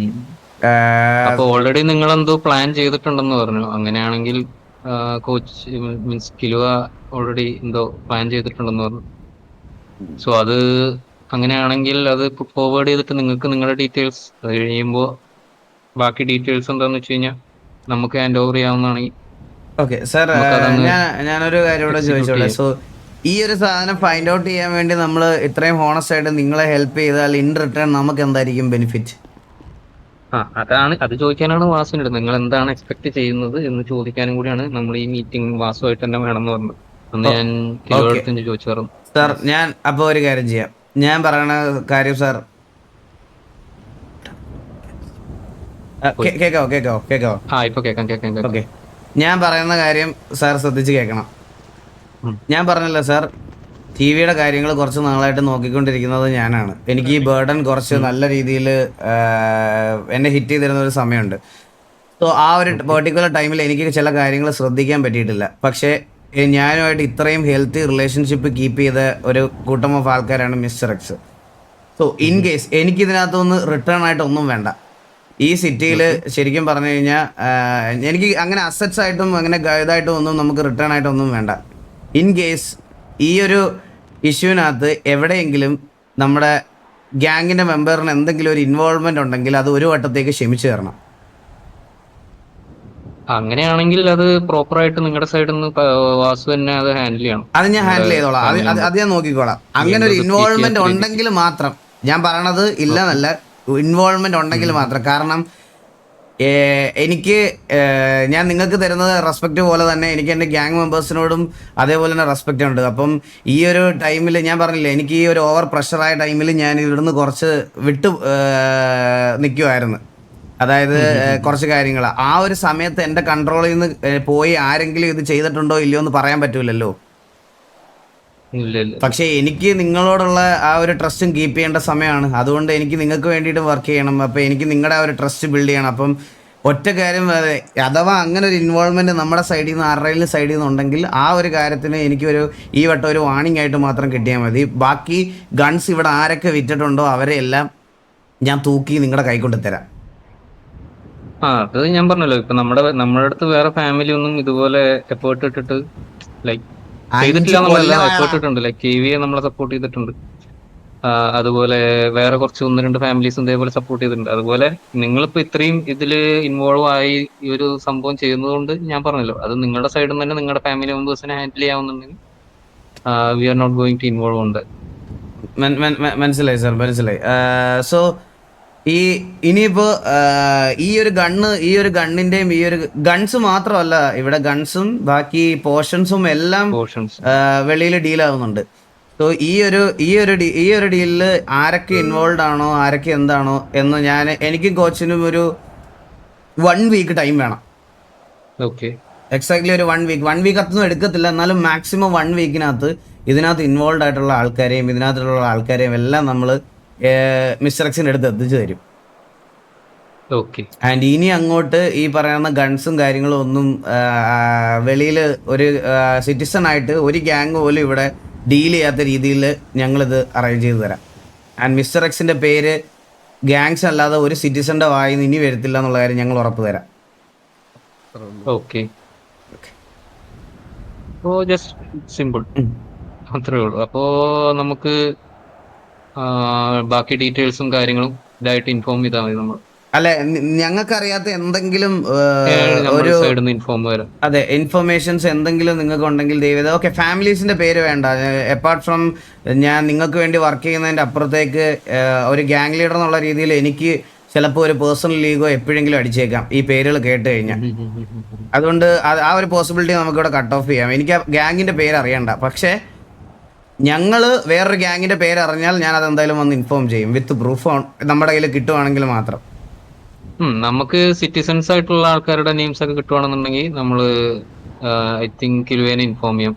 അപ്പൊ ഓൾറെഡി നിങ്ങൾ എന്തോ പ്ലാൻ ചെയ്തിട്ടുണ്ടെന്ന് പറഞ്ഞു. അങ്ങനെയാണെങ്കിൽ കോച്ച് മീൻസ് കിലുവ ഓൾറെഡി എന്തോ പ്ലാൻ ചെയ്തിട്ടുണ്ടെന്ന് പറഞ്ഞു. സോ അത് അങ്ങനെയാണെങ്കിൽ അത് ഫോർവേഡ് ചെയ്തിട്ട് നിങ്ങൾക്ക് നിങ്ങളുടെ ഡീറ്റെയിൽസ് അത് കഴിയുമ്പോൾ ബാക്കി ഡീറ്റെയിൽസ് എന്താന്ന് വെച്ച് കഴിഞ്ഞാൽ നമുക്ക് ഹാൻഡ് ഓവർ ചെയ്യാവുന്നതാണെങ്കിൽ. ഓക്കെ സാർ, ഞാനൊരു കാര്യം ഇവിടെ ചോദിച്ചോളെ. സോ ഈ ഒരു സാധനം ഫൈൻഡ് ഔട്ട് ചെയ്യാൻ വേണ്ടി നമ്മൾ ഇത്രയും ഹോണസ്റ്റ് ആയിട്ട് നിങ്ങളെ ഹെൽപ്പ് ചെയ്താൽ ഇൻ റിട്ടേൺ നമുക്ക് എന്തായിരിക്കും ബെനിഫിറ്റ്? അത് ചോദിക്കാനാണ് വാസുവിൻ്റെ അടുത്ത്. നിങ്ങൾ എന്താണ് എക്സ്പെക്ട് ചെയ്യുന്നത് എന്ന് ചോദിക്കാനും കൂടിയാണ് നമ്മൾ ഈ മീറ്റിംഗ് വാസുമായിട്ട് തന്നെ വേണമെന്ന് പറഞ്ഞത്. അന്ന് ഞാൻ ചോദിച്ചു പറഞ്ഞു. സാർ, ഞാൻ അപ്പോൾ ഒരു കാര്യം ചെയ്യാം. ഞാൻ പറയണ കാര്യം സാർ കേക്കാവോ? ഇപ്പൊ കേൾക്കാം. ഓക്കെ, ഞാൻ പറയുന്ന കാര്യം സാർ ശ്രദ്ധിച്ച് കേൾക്കണം. ഞാൻ പറഞ്ഞല്ലോ സാർ, ടിവിയുടെ കാര്യങ്ങൾ കുറച്ച് നാളായിട്ട് നോക്കിക്കൊണ്ടിരിക്കുന്നത് ഞാനാണ്. എനിക്ക് ഈ ബേർഡൻ കുറച്ച് നല്ല രീതിയിൽ എന്നെ ഹിറ്റ് ചെയ്തിരുന്ന ഒരു സമയമുണ്ട്. സോ ആ ഒരു പെർട്ടിക്കുലർ ടൈമിൽ എനിക്ക് ചില കാര്യങ്ങൾ ശ്രദ്ധിക്കാൻ പറ്റിയിട്ടില്ല. പക്ഷേ ഞാനുമായിട്ട് ഇത്രയും ഹെൽത്തി റിലേഷൻഷിപ്പ് കീപ്പ് ചെയ്ത ഒരു കൂട്ടം ഓഫ് ആൾക്കാരാണ് mister X. So in case എനിക്കിതിനകത്തൊന്ന് റിട്ടേൺ ആയിട്ടൊന്നും വേണ്ട. ഈ സിറ്റിയിൽ ശരിക്കും പറഞ്ഞു കഴിഞ്ഞാൽ എനിക്ക് അങ്ങനെ അസറ്റ്സ് ആയിട്ടും അങ്ങനെ ഇതായിട്ടും ഒന്നും നമുക്ക് റിട്ടേൺ ആയിട്ടൊന്നും വേണ്ട. ഇൻ കേസ് ഈ ഒരു ഇഷ്യൂവിനകത്ത് എവിടെയെങ്കിലും നമ്മുടെ ഗ്യാങ്ങിന്റെ മെമ്പറിന് എന്തെങ്കിലും ഒരു ഇൻവോൾവ്മെന്റ് ഉണ്ടെങ്കിൽ അത് ഒരു വട്ടത്തേക്ക് ക്ഷമിച്ചു തരണം. അങ്ങനെയാണെങ്കിൽ അത് പ്രോപ്പർ ആയിട്ട് നിങ്ങളുടെ സൈഡിൽ നിന്ന് വാസു തന്നെ അത് ഹാൻഡിൽ ചെയ്യണം. അത് ഞാൻ ഹാൻഡിൽ ചെയ്തോളാം, അത് ഞാൻ നോക്കിക്കോളാം. അങ്ങനെ ഒരു ഇൻവോൾവ്മെന്റ് ഉണ്ടെങ്കിൽ മാത്രം, ഞാൻ പറയണത് ഇല്ലെന്നല്ല, ഇൻവോൾവ്മെന്റ് ഉണ്ടെങ്കിൽ മാത്രം. കാരണം എനിക്ക് ഞാൻ നിങ്ങൾക്ക് തരുന്നത് റെസ്പെക്റ്റ് പോലെ തന്നെ എനിക്ക് എൻ്റെ ഗ്യാങ് മെമ്പേഴ്സിനോടും അതേപോലെ തന്നെ റെസ്പെക്റ്റ് ഉണ്ട്. അപ്പം ഈ ഒരു ടൈമിൽ ഞാൻ പറഞ്ഞില്ലേ, എനിക്ക് ഈ ഒരു ഓവർ പ്രഷറായ ടൈമിൽ ഞാൻ ഇവിടുന്ന് കുറച്ച് വിട്ടു നിൽക്കുമായിരുന്നു. അതായത് കുറച്ച് കാര്യങ്ങൾ ആ ഒരു സമയത്ത് എൻ്റെ കൺട്രോളിൽ നിന്ന് പോയി ആരെങ്കിലും ഇത് ചെയ്തിട്ടുണ്ടോ ഇല്ലയോ എന്ന് പറയാൻ പറ്റൂലല്ലോ. പക്ഷേ എനിക്ക് നിങ്ങളോടുള്ള ആ ഒരു ട്രസ്റ്റും കീപ്പ് ചെയ്യേണ്ട സമയമാണ്. അതുകൊണ്ട് എനിക്ക് നിങ്ങൾക്ക് വേണ്ടിയിട്ട് വർക്ക് ചെയ്യണം. അപ്പോൾ എനിക്ക് നിങ്ങളുടെ ആ ഒരു ട്രസ്റ്റ് ബിൽഡ് ചെയ്യണം. അപ്പം ഒറ്റ കാര്യം, അഥവാ അങ്ങനെ ഒരു ഇൻവോൾവ്മെന്റ് നമ്മുടെ സൈഡിൽ നിന്ന് ആരുടെയും സൈഡിൽ നിന്ന് ഉണ്ടെങ്കിൽ ആ ഒരു കാര്യത്തിന് എനിക്കൊരു ഈ വട്ടം ഒരു വാണിംഗ് ആയിട്ട് മാത്രം കിട്ടിയാൽ മതി. ബാക്കി ഗൺസ് ഇവിടെ ആരൊക്കെ വിറ്റിട്ടുണ്ടോ അവരെ എല്ലാം ഞാൻ തൂക്കി നിങ്ങളുടെ കൈകൊണ്ട് തരാം. അത് ഞാൻ പറഞ്ഞല്ലോ, ഇപ്പൊ നമ്മുടെ അടുത്ത് വേറെ ഫാമിലി ഒന്നും ഇതുപോലെ എഫേർട്ട് ഇട്ടിട്ട് ലൈക്ക് ചെയ്തിട്ടില്ല എന്നുള്ളതല്ല, എഫേർട്ട് ഇട്ടുണ്ട്. ലൈക്ക് KVA നമ്മളെ സപ്പോർട്ട് ചെയ്തിട്ടുണ്ട്. അതുപോലെ വേറെ കുറച്ച് 1-2 ഫാമിലീസും ഇതേപോലെ സപ്പോർട്ട് ചെയ്തിട്ടുണ്ട്. അതുപോലെ നിങ്ങളിപ്പോ ഇത്രയും ഇതില് ഇൻവോൾവ് ആയി ഈ ഒരു സംഭവം ചെയ്യുന്നതുകൊണ്ട് ഞാൻ പറഞ്ഞല്ലോ, അത് നിങ്ങളുടെ സൈഡിൽ നിന്ന് തന്നെ നിങ്ങളുടെ ഫാമിലി മെമ്പേഴ്സിനെ ഹാൻഡിൽ ചെയ്യാവുന്നുണ്ടെങ്കിൽ we are not going to involve ഉണ്ട്. മനസ്സിലായി സാർ, മനസ്സിലായി. സോ ഇനിയിപ്പോ ഈ ഒരു ഗണ്ണിന്റെയും ഈ ഒരു ഗൺസ് മാത്രമല്ല, ഇവിടെ ഗൺസും ബാക്കി പോർഷൻസും എല്ലാം വെളിയിൽ ഡീലാവുന്നുണ്ട്. സോ ഈ ഒരു ഡീലില് ആരൊക്കെ ഇൻവോൾവ് ആണോ, ആരൊക്കെ എന്താണോ എന്ന് എനിക്കും കോച്ചിനും ഒരു 1 വീക്ക് ടൈം വേണം. എക്സാക്ട്ലി ഒരു 1 വീക്ക് അതൊന്നും എടുക്കത്തില്ല, എന്നാലും മാക്സിമം 1 വീക്കിനകത്ത് ഇതിനകത്ത് ഇൻവോൾവ് ആയിട്ടുള്ള ആൾക്കാരെയും ഇതിനകത്തുള്ള ആൾക്കാരെയും എല്ലാം നമ്മൾ മിസ്റ്റർ എക്സിന്റെ അടുത്ത് എത്തിച്ചു തരും. ആൻഡ് ഇനി അങ്ങോട്ട് ഈ പറയുന്ന ഗൺസും കാര്യങ്ങളും ഒന്നും വെളിയിൽ ഒരു സിറ്റിസൺ ആയിട്ട് ഒരു ഗ്യാങ് പോലും ഇവിടെ ഡീൽ ചെയ്യാത്ത രീതിയിൽ ഞങ്ങളിത് അറേഞ്ച് ചെയ്ത് തരാം. ആൻഡ് മിസ്റ്റർ എക്സിന്റെ പേര് ഗ്യാങ്സ് അല്ലാതെ ഒരു സിറ്റിസന്റെ വായിൽ നിന്ന് ഇനി വരത്തില്ല എന്നുള്ള കാര്യം ഞങ്ങൾ ഉറപ്പ് തരാം. സിമ്പിൾ അത്രേ ഉള്ളൂ. അപ്പോ നമുക്ക് ബാക്കി ഡീറ്റെയിൽസും കാര്യങ്ങളും ഇതായിട്ട് ഇൻഫോം ചെയ്താൽ മതി. നമ്മൾ അല്ലെ, ഞങ്ങൾക്ക് അറിയാത്ത എന്തെങ്കിലും ഒരു അതെ ഇൻഫർമേഷൻസ് എന്തെങ്കിലും നിങ്ങൾക്ക് ഉണ്ടെങ്കിൽ ദയവേത്. ഓക്കെ, ഫാമിലീസിന്റെ പേര് വേണ്ട. അപ്പാർട്ട് ഫ്രം ഞാൻ നിങ്ങൾക്ക് വേണ്ടി വർക്ക് ചെയ്യുന്നതിന്റെ അപ്പുറത്തേക്ക് ഒരു ഗ്യാങ് ലീഡർ എന്നുള്ള രീതിയിൽ എനിക്ക് ചിലപ്പോൾ ഒരു പേഴ്സണൽ ലീഗോ എപ്പോഴെങ്കിലും അടിച്ചേക്കാം ഈ പേരുകൾ കേട്ട് കഴിഞ്ഞാൽ. അതുകൊണ്ട് ആ ഒരു പോസിബിലിറ്റി നമുക്കിവിടെ കട്ട് ഓഫ് ചെയ്യാം. എനിക്ക് ആ ഗ്യാങ്ങിന്റെ പേര് അറിയണ്ട, പക്ഷേ ഞങ്ങൾ വേറൊരു ഗ്യാങ്ങിന്റെ പേര് അറിഞ്ഞാൽ ഞാൻ അതെന്തായാലും വന്ന് ഇൻഫോം ചെയ്യും വിത്ത് പ്രൂഫ് നമ്മുടെ കയ്യിൽ കിട്ടുവാണെങ്കിൽ മാത്രം. നമുക്ക് സിറ്റിസൺസ് ആയിട്ടുള്ള ആൾക്കാരുടെ നെയിംസ് ഒക്കെ കിട്ടുവാണെന്നുണ്ടെങ്കിൽ നമ്മൾ ഐ തിങ്ക് കിലുവേനെ ഇൻഫോം ചെയ്യാം.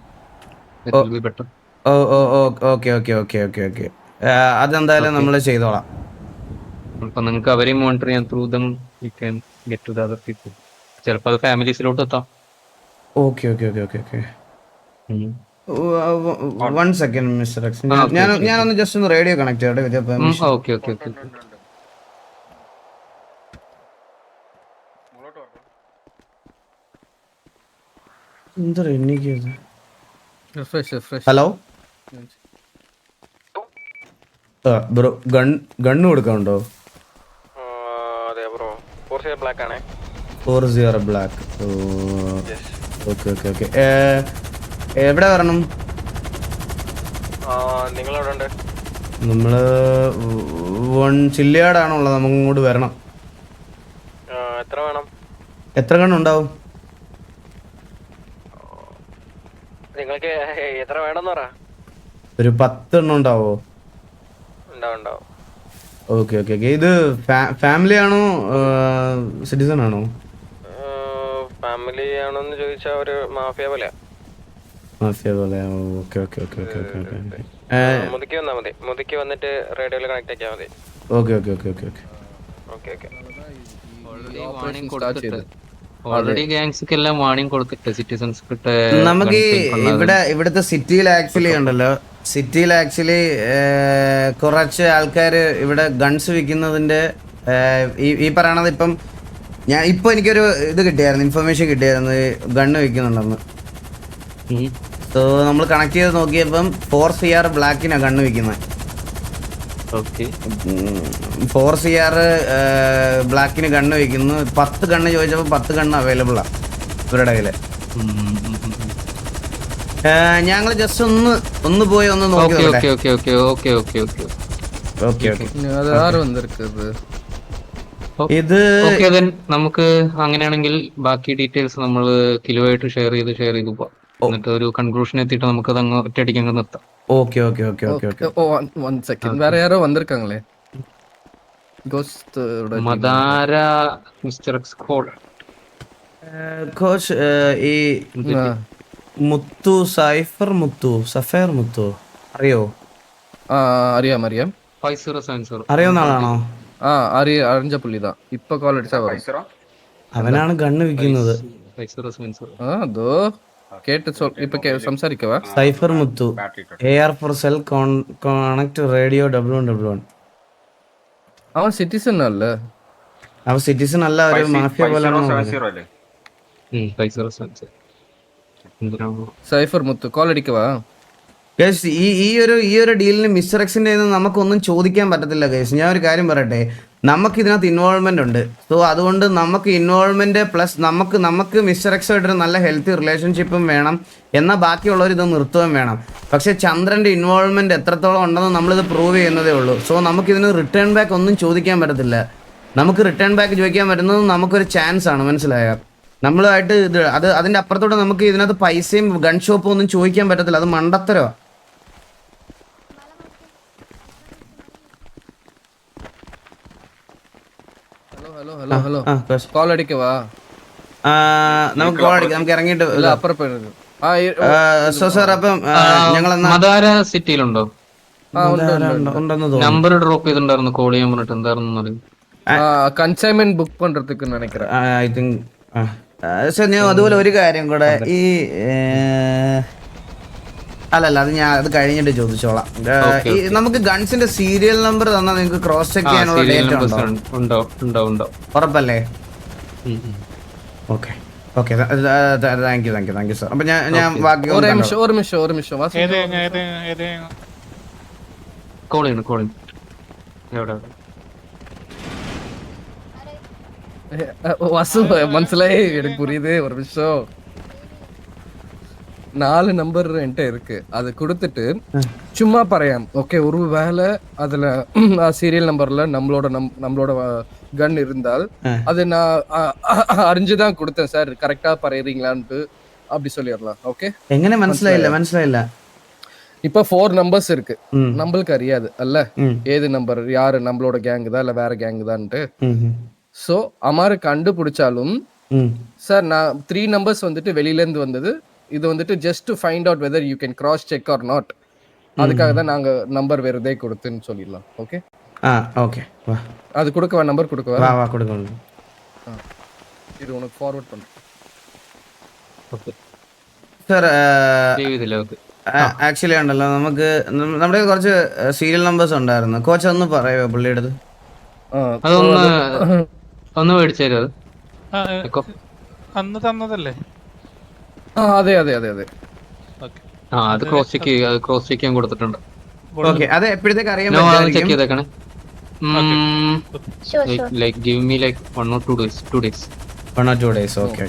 ഓക്കെ, അതെന്തായാലും നമ്മൾ ചെയ്തോളാം. അപ്പൊ നിങ്ങൾക്ക് അവരെയും മോണിറ്റർ ചെയ്യാൻ through them you can get to the other people. ചിലപ്പോൾ അത് ഫാമിലീസിലോട്ട് എത്താം. ഓക്കെ. 1 സെക്കൻഡ് മിസ്റ്റർ എക്സ്, ഞാനൊന്ന് ജസ്റ്റ് ഒന്ന് റേഡിയോ കണക്ട് ചെയ്യട്ടെ. ഓക്കെ. ഹലോ ബ്രോ, ഗണ്ണ് കൊടുക്കാനുണ്ടോ? 40 ബ്ലാക്ക് ആണ്. 40 ബ്ലാക്ക്. ഓക്കെ. എവിടെ വരണം? നിങ്ങളെവിടെ? നമ്മള് ചില്ലിയാടാണുള്ളത്, നമുക്ക് ഇങ്ങോട്ട് വരണം. എത്ര വേണം? എത്ര ഗണ്ണുണ്ടാവും? നിങ്ങൾക്ക് എത്ര വേണമെന്ന് പറ. ഒരു 10 എണ്ണം ഉണ്ടാവോ? ഉണ്ടാവും. ഓക്കെ. ഇത് ഫാമിലി ആണോ സിറ്റിസൺ ആണോ? ഫാമിലി ആണോന്ന് ചോദിച്ചാ ഒരു മാഫിയ പോലെ. ഓക്കെ. മുതുക്കി വന്നാ മതി. മുതുക്കി വന്നിട്ട് റേഡിയോയിൽ കണക്ട് ആക്കിയാൽ മതി. ഓക്കെ. ഓൾറെഡി ഗാങ്സ് എല്ലാം വാണിംഗ് കൊടുത്തിട്ട് സിറ്റിസൺസ് നമുക്ക് ഇവിടുത്തെ സിറ്റിയിൽ ആക്ച്വലി ഉണ്ടല്ലോ, സിറ്റിയിൽ ആക്ച്വലി കുറച്ച് ആൾക്കാർ ഇവിടെ ഗൺസ് വിൽക്കുന്നതിന്റെ ഈ പറയണത് ഇപ്പം എനിക്കൊരു ഇത് കിട്ടിയായിരുന്നു, ഇൻഫർമേഷൻ കിട്ടിയായിരുന്നു ഗണ്ണ് വിൽക്കുന്നുണ്ടെന്ന്. സോ നമ്മൾ കണക്ട് ചെയ്ത് നോക്കിയപ്പം 4 CR ബ്ലാക്കിനാണ് ഗണ്ണ് വിൽക്കുന്നത്. ഓക്കെ 4 CR ബ്ലാക്കിന് ഗണ്ണ് വയ്ക്കുന്നു. 10 ഗണ്ണ് ചോദിച്ചപ്പോൾ 10 ഗണ്ണ് അവൈലബിൾ ആണ് ഇവരുടെ കയ്യില്. ഞങ്ങൾ ജസ്റ്റ് ഒന്ന് പോയി ഒന്ന് നോക്കി okay okay okay okay okay okay okay okay. அது யார் வந்திருக்குது? ഇത് ഓക്കെ ദെൻ നമുക്ക് അങ്ങനെയാണെങ്കിൽ ബാക്കി ഡീറ്റെയിൽസ് നമ്മൾ കിലോ ആയിട്ട് ഷെയർ ചെയ്ത് പോവാം. എന്നിട്ട് ഒരു കൺക്ലൂഷൻ എത്തിയിട്ട് നമുക്ക് അത് അങ്ങ് ഒറ്റയടിക്ക് അങ്ങ് നിർത്താം. Okay okay okay okay okay. Oh 1 second, வேற யாரோ வந்திருக்காங்களே? கோஸ்ட் മദാര മിസ്റ്റർ എക്സ്കോഡ് കോച്ച് ഈ മുത്തു സഫേർ മുത്തു അറിയോ? അറിയാം 5070 അറിയാവുന്ന ആളാണോ? അറിഞ്ഞ പുള്ളിതാ. ഇപ്പൊ കോൾ അടിച്ചാ പറയും. അവനാണ് ഗണ്ണ് വിൽക്കുന്നത്. 5070 അതോ കേട്ട് ഇപ്പൊ സംസാരിക്കവാ? Cipher Muthu AR for cell connect radio W1W1. അവൻ സിറ്റിസൺ അല്ലേ? അവൻ സിറ്റിസൺ അല്ല, ഒരു മാഫിയ പോലെ. 5070 സൈഫർ മുത്തു കോൾ അടിക്കവാ? ഗൈസ് ഈ ഒരു ഡീലിന് മിസ്റ്റർ എക്സിന്റെ നമുക്കൊന്നും ചോദിക്കാൻ പറ്റത്തില്ല ഗൈസ്. ഞാൻ ഒരു കാര്യം പറയട്ടെ, നമുക്ക് ഇതിനകത്ത് ഇൻവോൾവ്മെന്റ് ഉണ്ട്. സോ അതുകൊണ്ട് നമുക്ക് ഇൻവോൾവ്മെന്റ് പ്ലസ് നമുക്ക് മിസ്റ്റർ എക്സുമായിട്ടൊരു നല്ല ഹെൽത്തി റിലേഷൻഷിപ്പും വേണം, എന്നാൽ ബാക്കിയുള്ളവർ ഇത് നിർത്തുകയും വേണം. പക്ഷെ ചന്ദ്രന്റെ ഇൻവോൾവ്മെന്റ് എത്രത്തോളം ഉണ്ടെന്ന് നമ്മളിത് പ്രൂവ് ചെയ്യുന്നതേ ഉള്ളൂ. സോ നമുക്കിതിന് റിട്ടേൺ ബാക്ക് ഒന്നും ചോദിക്കാൻ പറ്റത്തില്ല. നമുക്ക് റിട്ടേൺ ബാക്ക് ചോദിക്കാൻ പറ്റുന്നത് നമുക്കൊരു ചാൻസ് ആണ്, മനസ്സിലായോ? നമ്മളുമായിട്ട് അതിന്റെ അപ്പുറത്തോട്ട് നമുക്ക് ഇതിനകത്ത് പൈസയും ഗൺ ഷോപ്പും ഒന്നും ചോദിക്കാൻ പറ്റത്തില്ല. അത് മണ്ടത്തരോ. Hello call അടിക്കവാ? നമുക്ക് കോൾ അടിക്കാം, നമുക്ക് ഇറങ്ങിയിട്ട് അപ്പുറം. സാർ അപ്പം ഞങ്ങൾ മദാര സിറ്റിയിലുണ്ടോ? ഉണ്ടെന്ന് തോന്നുന്നു. നമ്പർ ഡ്രോപ്പ് ചെയ്തിട്ടുണ്ടായിരുന്നു, കോൾ ചെയ്യാൻ പറഞ്ഞിട്ട് എന്തായിരുന്നു അറിയാം. കൺസൈൻമെന്റ് ബുക്ക് പண்றதுக்கு நினைக்கிறேன். ഐ തിങ്ക് സാർ ഞാൻ അതുപോലെ ഒരു കാര്യം കൂടെ ഈ അല്ലല്ല അത് കഴിഞ്ഞിട്ട് ചോദിച്ചോളാം. ഈ നമുക്ക് ഗൺസിന്റെ സീരിയൽ നമ്പർ തന്നാൽ നിങ്ങൾക്ക് ക്രോസ് ചെക്ക് ചെയ്യാനുള്ള ഡേറ്റ ഉണ്ടോ? ഉറപ്പല്ലേ? Okay okay, thank you sir. അപ്പൊ ഞാൻ ബാക്കി ഒരു നിമിഷം കോൾ ചെയ്യണം. എവിടെ വാസു മനസ്സിലായി, എനിക്ക് புரியுது. ஒரு நிமிஷம் 4 நம்பர் என்கிட்ட இருக்கு. அது கொடுத்துட்டு சும்மா പറയാം. ஓகே, ஒரு வேளை அதுல சீரியல் நம்பர்ல நம்மளோட கன் இருந்தால் அது நான் அறிஞ்சுதான் கொடுத்தேன் சார், கரெக்டா പറയുறீங்களான்னு அப்படி சொல்லிடலாம். ஓகே, എങ്ങനെ മനസ്സിലായില്ല. இப்ப 4 நம்பர்ஸ் இருக்கு, நம்மளுக்கு அறியாது அல்ல ஏது நம்பர் யாரு நம்மளோட கேங் தான் இல்ல வேற கேங் தான்ட்டு. சோ அமாரு கண்டுபிடிச்சாலும் சார் நான் 3 நம்பர்ஸ் வந்துட்டு வெளியில இருந்து வந்தது. இது வந்துட்டு just to find out whether you can cross check or not. அதுக்காக தான் நாங்க நம்பர் வேறதே கொடுத்துன்னு சொல்லிடலாம். ஓகே ஓகே, வா அது கொடுக்கவா? நம்பர் கொடுக்கவா? வா கொடுங்க. இது உனக்கு ஃபார்வர்ட் பண்றேன். ഓക്കെ സാർ ചെയ്തില്ല. ഓക്കെ ആക്ച്വലി ഉണ്ടല്ലോ, നമുക്ക് നമ്മുടെ കുറച്ച് സീരിയൽ നമ്പേഴ്സ് ഉണ്ടായിരുന്നു. കോച്ച് ഒന്ന് പറയുമോ പുള്ളിയുടെ അടുത്ത്? ഒന്ന് മേടിച്ചു തരും. അന്ന് തന്നതല്ലേ? അതെ. അത് ക്രോസ് ചെക്ക് ചെയ്യാൻ കൊടുത്തിട്ടുണ്ട്. ഓക്കെ, അത് എപ്പോഴത്തേക്ക് അറിയാൻ ചെക്ക് ചെയ്തേക്കണേ. Like give me like 1 or 2 days. 1 or 2 days. Okay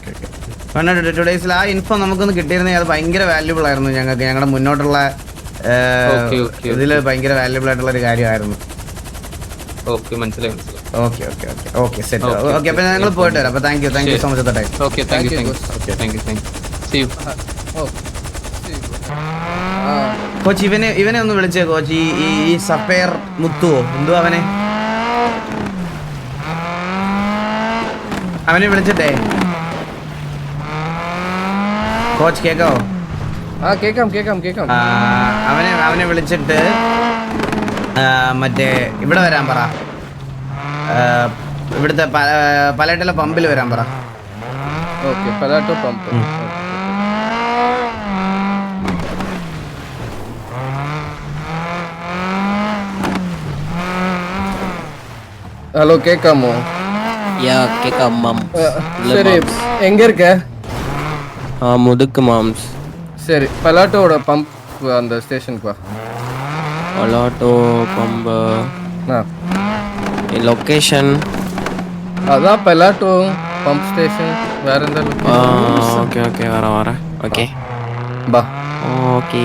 1 or 2 days ആ ഇൻഫോ നമുക്കൊന്ന് കിട്ടിയിരുന്നെങ്കിൽ അത് ഭയങ്കര വാല്യുബിൾ ആയിരുന്നു ഞങ്ങൾക്ക്. ഞങ്ങളുടെ മുന്നോട്ടുള്ള ഇതിൽ ഭയങ്കര വാല്യുബിൾ ആയിട്ടുള്ള ഒരു കാര്യമായിരുന്നു. ഓക്കെ, മനസ്സിലായി. Okay set. ഓക്കെ, അപ്പൊ ഞങ്ങൾ പോയിട്ട് വരാം. അപ്പൊ thank you so much. Okay, thank you. See you. Coach ഇവനെ ഒന്ന് വിളിച്ചേ കോച്ച്. ഈ സഫേർ മുത്തുവോ എന്തോ അവനെ വിളിച്ചിട്ടേ. കോച്ച് കേക്കാവോ? കേക്കാം. അവനെ വിളിച്ചിട്ട് മറ്റേ ഇവിടെ വരാൻ പറ. ഇവിടുത്തെ പലേട്ടിലെ പമ്പിൽ വരാൻ പറ. ഓക്കെ, പലാട്ടോ പമ്പ്. ஹலோ கேட்காமோ? யா கேட்காம மாம். சரி, எங்க இருக்க? முதுக்கு மாம்ஸ். சரி, பலாட்டோட பம்ப் அந்த ஸ்டேஷனுக்கு வா. ഹലോ ടു പമ്പ് ആ ലൊക്കേഷൻ. അതാ പെലാട്ടോ പമ്പ് സ്റ്റേഷൻ. വേറെ എന്താ ഓക്കെ ഓക്കെ വര ഓക്കെ ബാ. ഓക്കെ.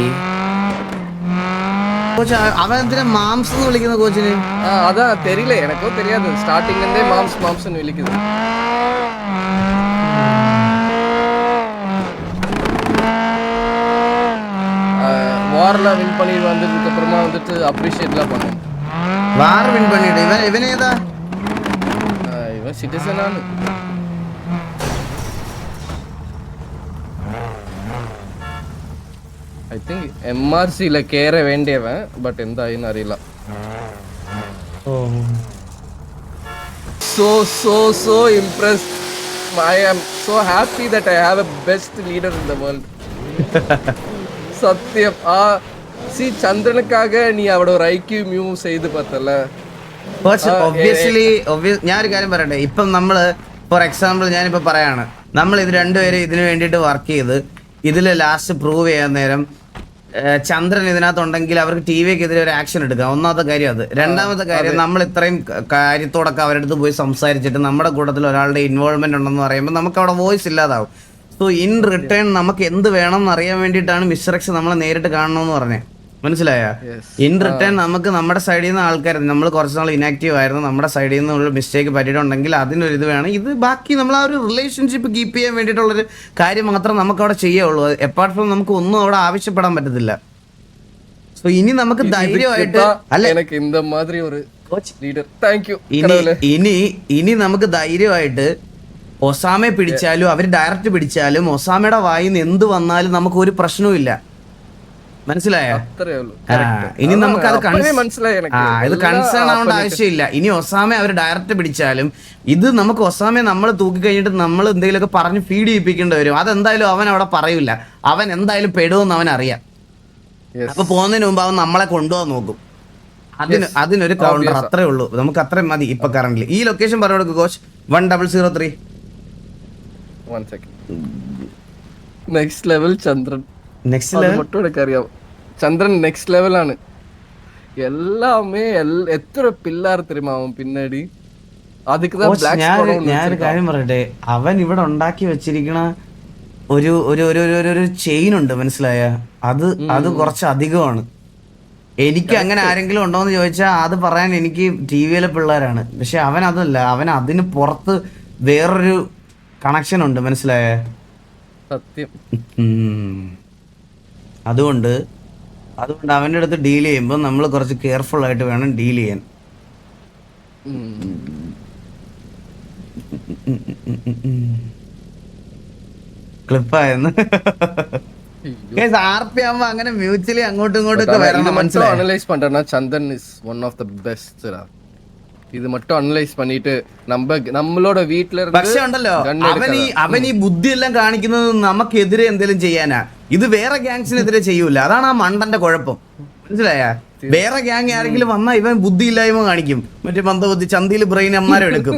കോച്ച് അവൻ എന്തിനാ മാംസം എന്ന് വിളിക്കുന്ന കോച്ചിന്? അതാ தெரியல எனக்கும் தெரியாது. ஸ்டார்டிங்ல இருந்தே மாம்ஸ்னு விളിக்குது. வார்ல வின் பண்ணி வந்ததுக்கு அப்புறமா வந்துட்டு அப்ரிஷியேட்லாம் பண்ணும். വാർ വിൻ പണിയിട്ട് ഇവനേതാ? இவன் சிட்டிசனானு. ஐ திங்க் MRCல கேற வேண்டியவன். பட் எந்த ஆயின்னு அறியல. So impressed. I am so happy that I have a best leader in the world. സത്യം. സി ചന്ദ്രനുക്കാக നീ അവിടെ ഒരു IQ മ്യൂ ചെയ്ത് പറ്റല്ല. ഞാനൊരു കാര്യം പറയട്ടെ. ഇപ്പം നമ്മള് ഫോർ എക്സാമ്പിൾ ഞാനിപ്പോ പറയാണ്, നമ്മൾ ഇത് രണ്ടുപേരും ഇതിനു വേണ്ടിയിട്ട് വർക്ക് ചെയ്ത് ഇതിൽ ലാസ്റ്റ് പ്രൂവ് ചെയ്യാൻ നേരം ചന്ദ്രൻ ഇതിനകത്തുണ്ടെങ്കിൽ അവർക്ക് TVക്കെതിരെ ഒരു ആക്ഷൻ എടുക്കാം. ഒന്നാമത്തെ കാര്യം അത്. രണ്ടാമത്തെ കാര്യം, നമ്മൾ ഇത്രയും കാര്യത്തോടൊക്കെ അവരുടെ അടുത്ത് പോയി സംസാരിച്ചിട്ട് നമ്മുടെ കൂട്ടത്തിൽ ഒരാളുടെ ഇൻവോൾവ്മെന്റ് ഉണ്ടെന്ന് പറയുമ്പോൾ നമുക്ക് അവിടെ വോയിസ് ഇല്ലാതാവും. സോ ഇൻ റിട്ടേൺ നമുക്ക് എന്ത് വേണം എന്ന് അറിയാൻ വേണ്ടിയിട്ടാണ് മിസ്റ്റർ എക്സ് നമ്മളെ നേരിട്ട് കാണണമെന്ന് പറഞ്ഞേ. മനസ്സിലായ? ഇൻ റിട്ടേൺ നമുക്ക് നമ്മുടെ സൈഡിൽ നിന്ന് ആൾക്കാർ, നമ്മൾ കുറച്ച് നാൾ ഇനാക്റ്റീവ് ആയിരുന്നു, നമ്മുടെ സൈഡിൽ നിന്നുള്ള മിസ്റ്റേക്ക് പറ്റിയിട്ടുണ്ടെങ്കിൽ അതിനൊരു ഇത് വേണം. ഇത് ബാക്കി നമ്മൾ ആ ഒരു റിലേഷൻഷിപ്പ് കീപ്പ് ചെയ്യാൻ വേണ്ടിയിട്ടുള്ളൊരു കാര്യം മാത്രം നമുക്ക് അവിടെ ചെയ്യുള്ളൂ. അപ്പാർട്ട് ഫ്രം നമുക്ക് ഒന്നും അവിടെ ആവശ്യപ്പെടാൻ പറ്റത്തില്ല. സോ ഇനി നമുക്ക് ധൈര്യമായിട്ട് ഇനി നമുക്ക് ധൈര്യമായിട്ട് ഒസാമയെ പിടിച്ചാലും അവര് ഡയറക്റ്റ് പിടിച്ചാലും ഒസാമയുടെ വായിൽ നിന്ന് എന്ത് വന്നാലും നമുക്ക് ഒരു പ്രശ്നവും ഇല്ല. മനസ്സിലായോ? ഇനി നമുക്ക് അത് ഇത് കൺസേൺ ആവേണ്ട ആവശ്യമില്ല. ഇനി ഒസാമയെ അവർ ഡയറക്റ്റ് പിടിച്ചാലും ഇത് നമുക്ക് ഒസാമയെ നമ്മൾ തൂക്കി കഴിഞ്ഞിട്ട് നമ്മൾ എന്തെങ്കിലുമൊക്കെ പറഞ്ഞ് ഫീഡ് ചെയ്യിപ്പിക്കേണ്ടി വരും. അതെന്തായാലും അവൻ അവിടെ പറയൂല. അവൻ എന്തായാലും പെടുമെന്ന് അവൻ അറിയാം. അപ്പൊ പോകുന്നതിന് മുമ്പ് അവൻ നമ്മളെ കൊണ്ടുപോകാൻ നോക്കും. അതിനൊരു കൗണ്ടർ അത്രേ ഉള്ളൂ. നമുക്ക് അത്രയും മതി ഇപ്പൊ കറന്റ്. ഈ ലൊക്കേഷൻ പറഞ്ഞു കൊടുക്കും കോച്ച്. 1003. നെക്സ്റ്റ് ലെവൽ ചന്ദ്രൻ. നെക്സ്റ്റ് ലെവൽ மட்டும் எனக்கு അറിയാം. ചന്ദ്രൻ നെക്സ്റ്റ് ലെവലാണ്. எல்லாமே എത്ര പില്ലാർ தெரியுமா അവൻ പിന്നാടി. ഞാനൊരു കാര്യം പറയട്ടെ, അവൻ ഇവിടെ ഉണ്ടാക്കി വെച്ചിരിക്കണ ഒരു ചെയിൻ ഉണ്ട്. മനസ്സിലായ? അത് കുറച്ച് അധികമാണ്. എനിക്ക് അങ്ങനെ ആരെങ്കിലും ഉണ്ടോന്ന് ചോദിച്ചാൽ അത് പറയാൻ എനിക്ക് TVയിലെ പിള്ളേരാണ്. പക്ഷെ അവൻ അതല്ല, അവൻ അതിന് പുറത്ത് വേറൊരു കണക്ഷൻ ഉണ്ട്. മനസ്സിലായ? സത്യം. അതുകൊണ്ട് അവൻ്റെ അടുത്ത് ഡീൽ ചെയ്യുമ്പോൾ നമ്മൾ കുറച്ച് കെയർഫുൾ ആയിട്ട് വേണം ഡീൽ ചെയ്യാൻ. ക്ലിപ്പായെന്ന് RP ആവുമ്പോ അങ്ങനെ മ്യൂച്വലി അങ്ങോട്ടും ഇങ്ങോട്ടും വരണം. அனலைஸ் பண்றேன்னா Chandan is one of the best. ഇത് மட்டும் അനലൈസ് பண்ணிட்டு നമ്മളോட വീട്ടിൽ പക്ഷെ ഉണ്ടല്ലോ അവൻ ഈ ബുദ്ധി എല്ലാം കാണിക്കുന്നത് നമുക്കെതിരെ എന്തെങ്കിലും ചെയ്യാനാ. ഇത് വേറെ ഗ്യാങ്സിനെതിരെ ചെയ്യൂല. അതാണ് ആ മണ്ടന്റെ കുഴപ്പം. മനസ്സിലായ? വേറെ ഗ്യാങ് ആരെങ്കിലും വന്നാൽ ഇവൻ ബുദ്ധി ഇല്ലായ്മ കാണിക്കും. മറ്റേ മന്ദബുദ്ധി ചന്തിയിൽ ബ്രെയിൻ അമ്മാരെ എടുക്കും.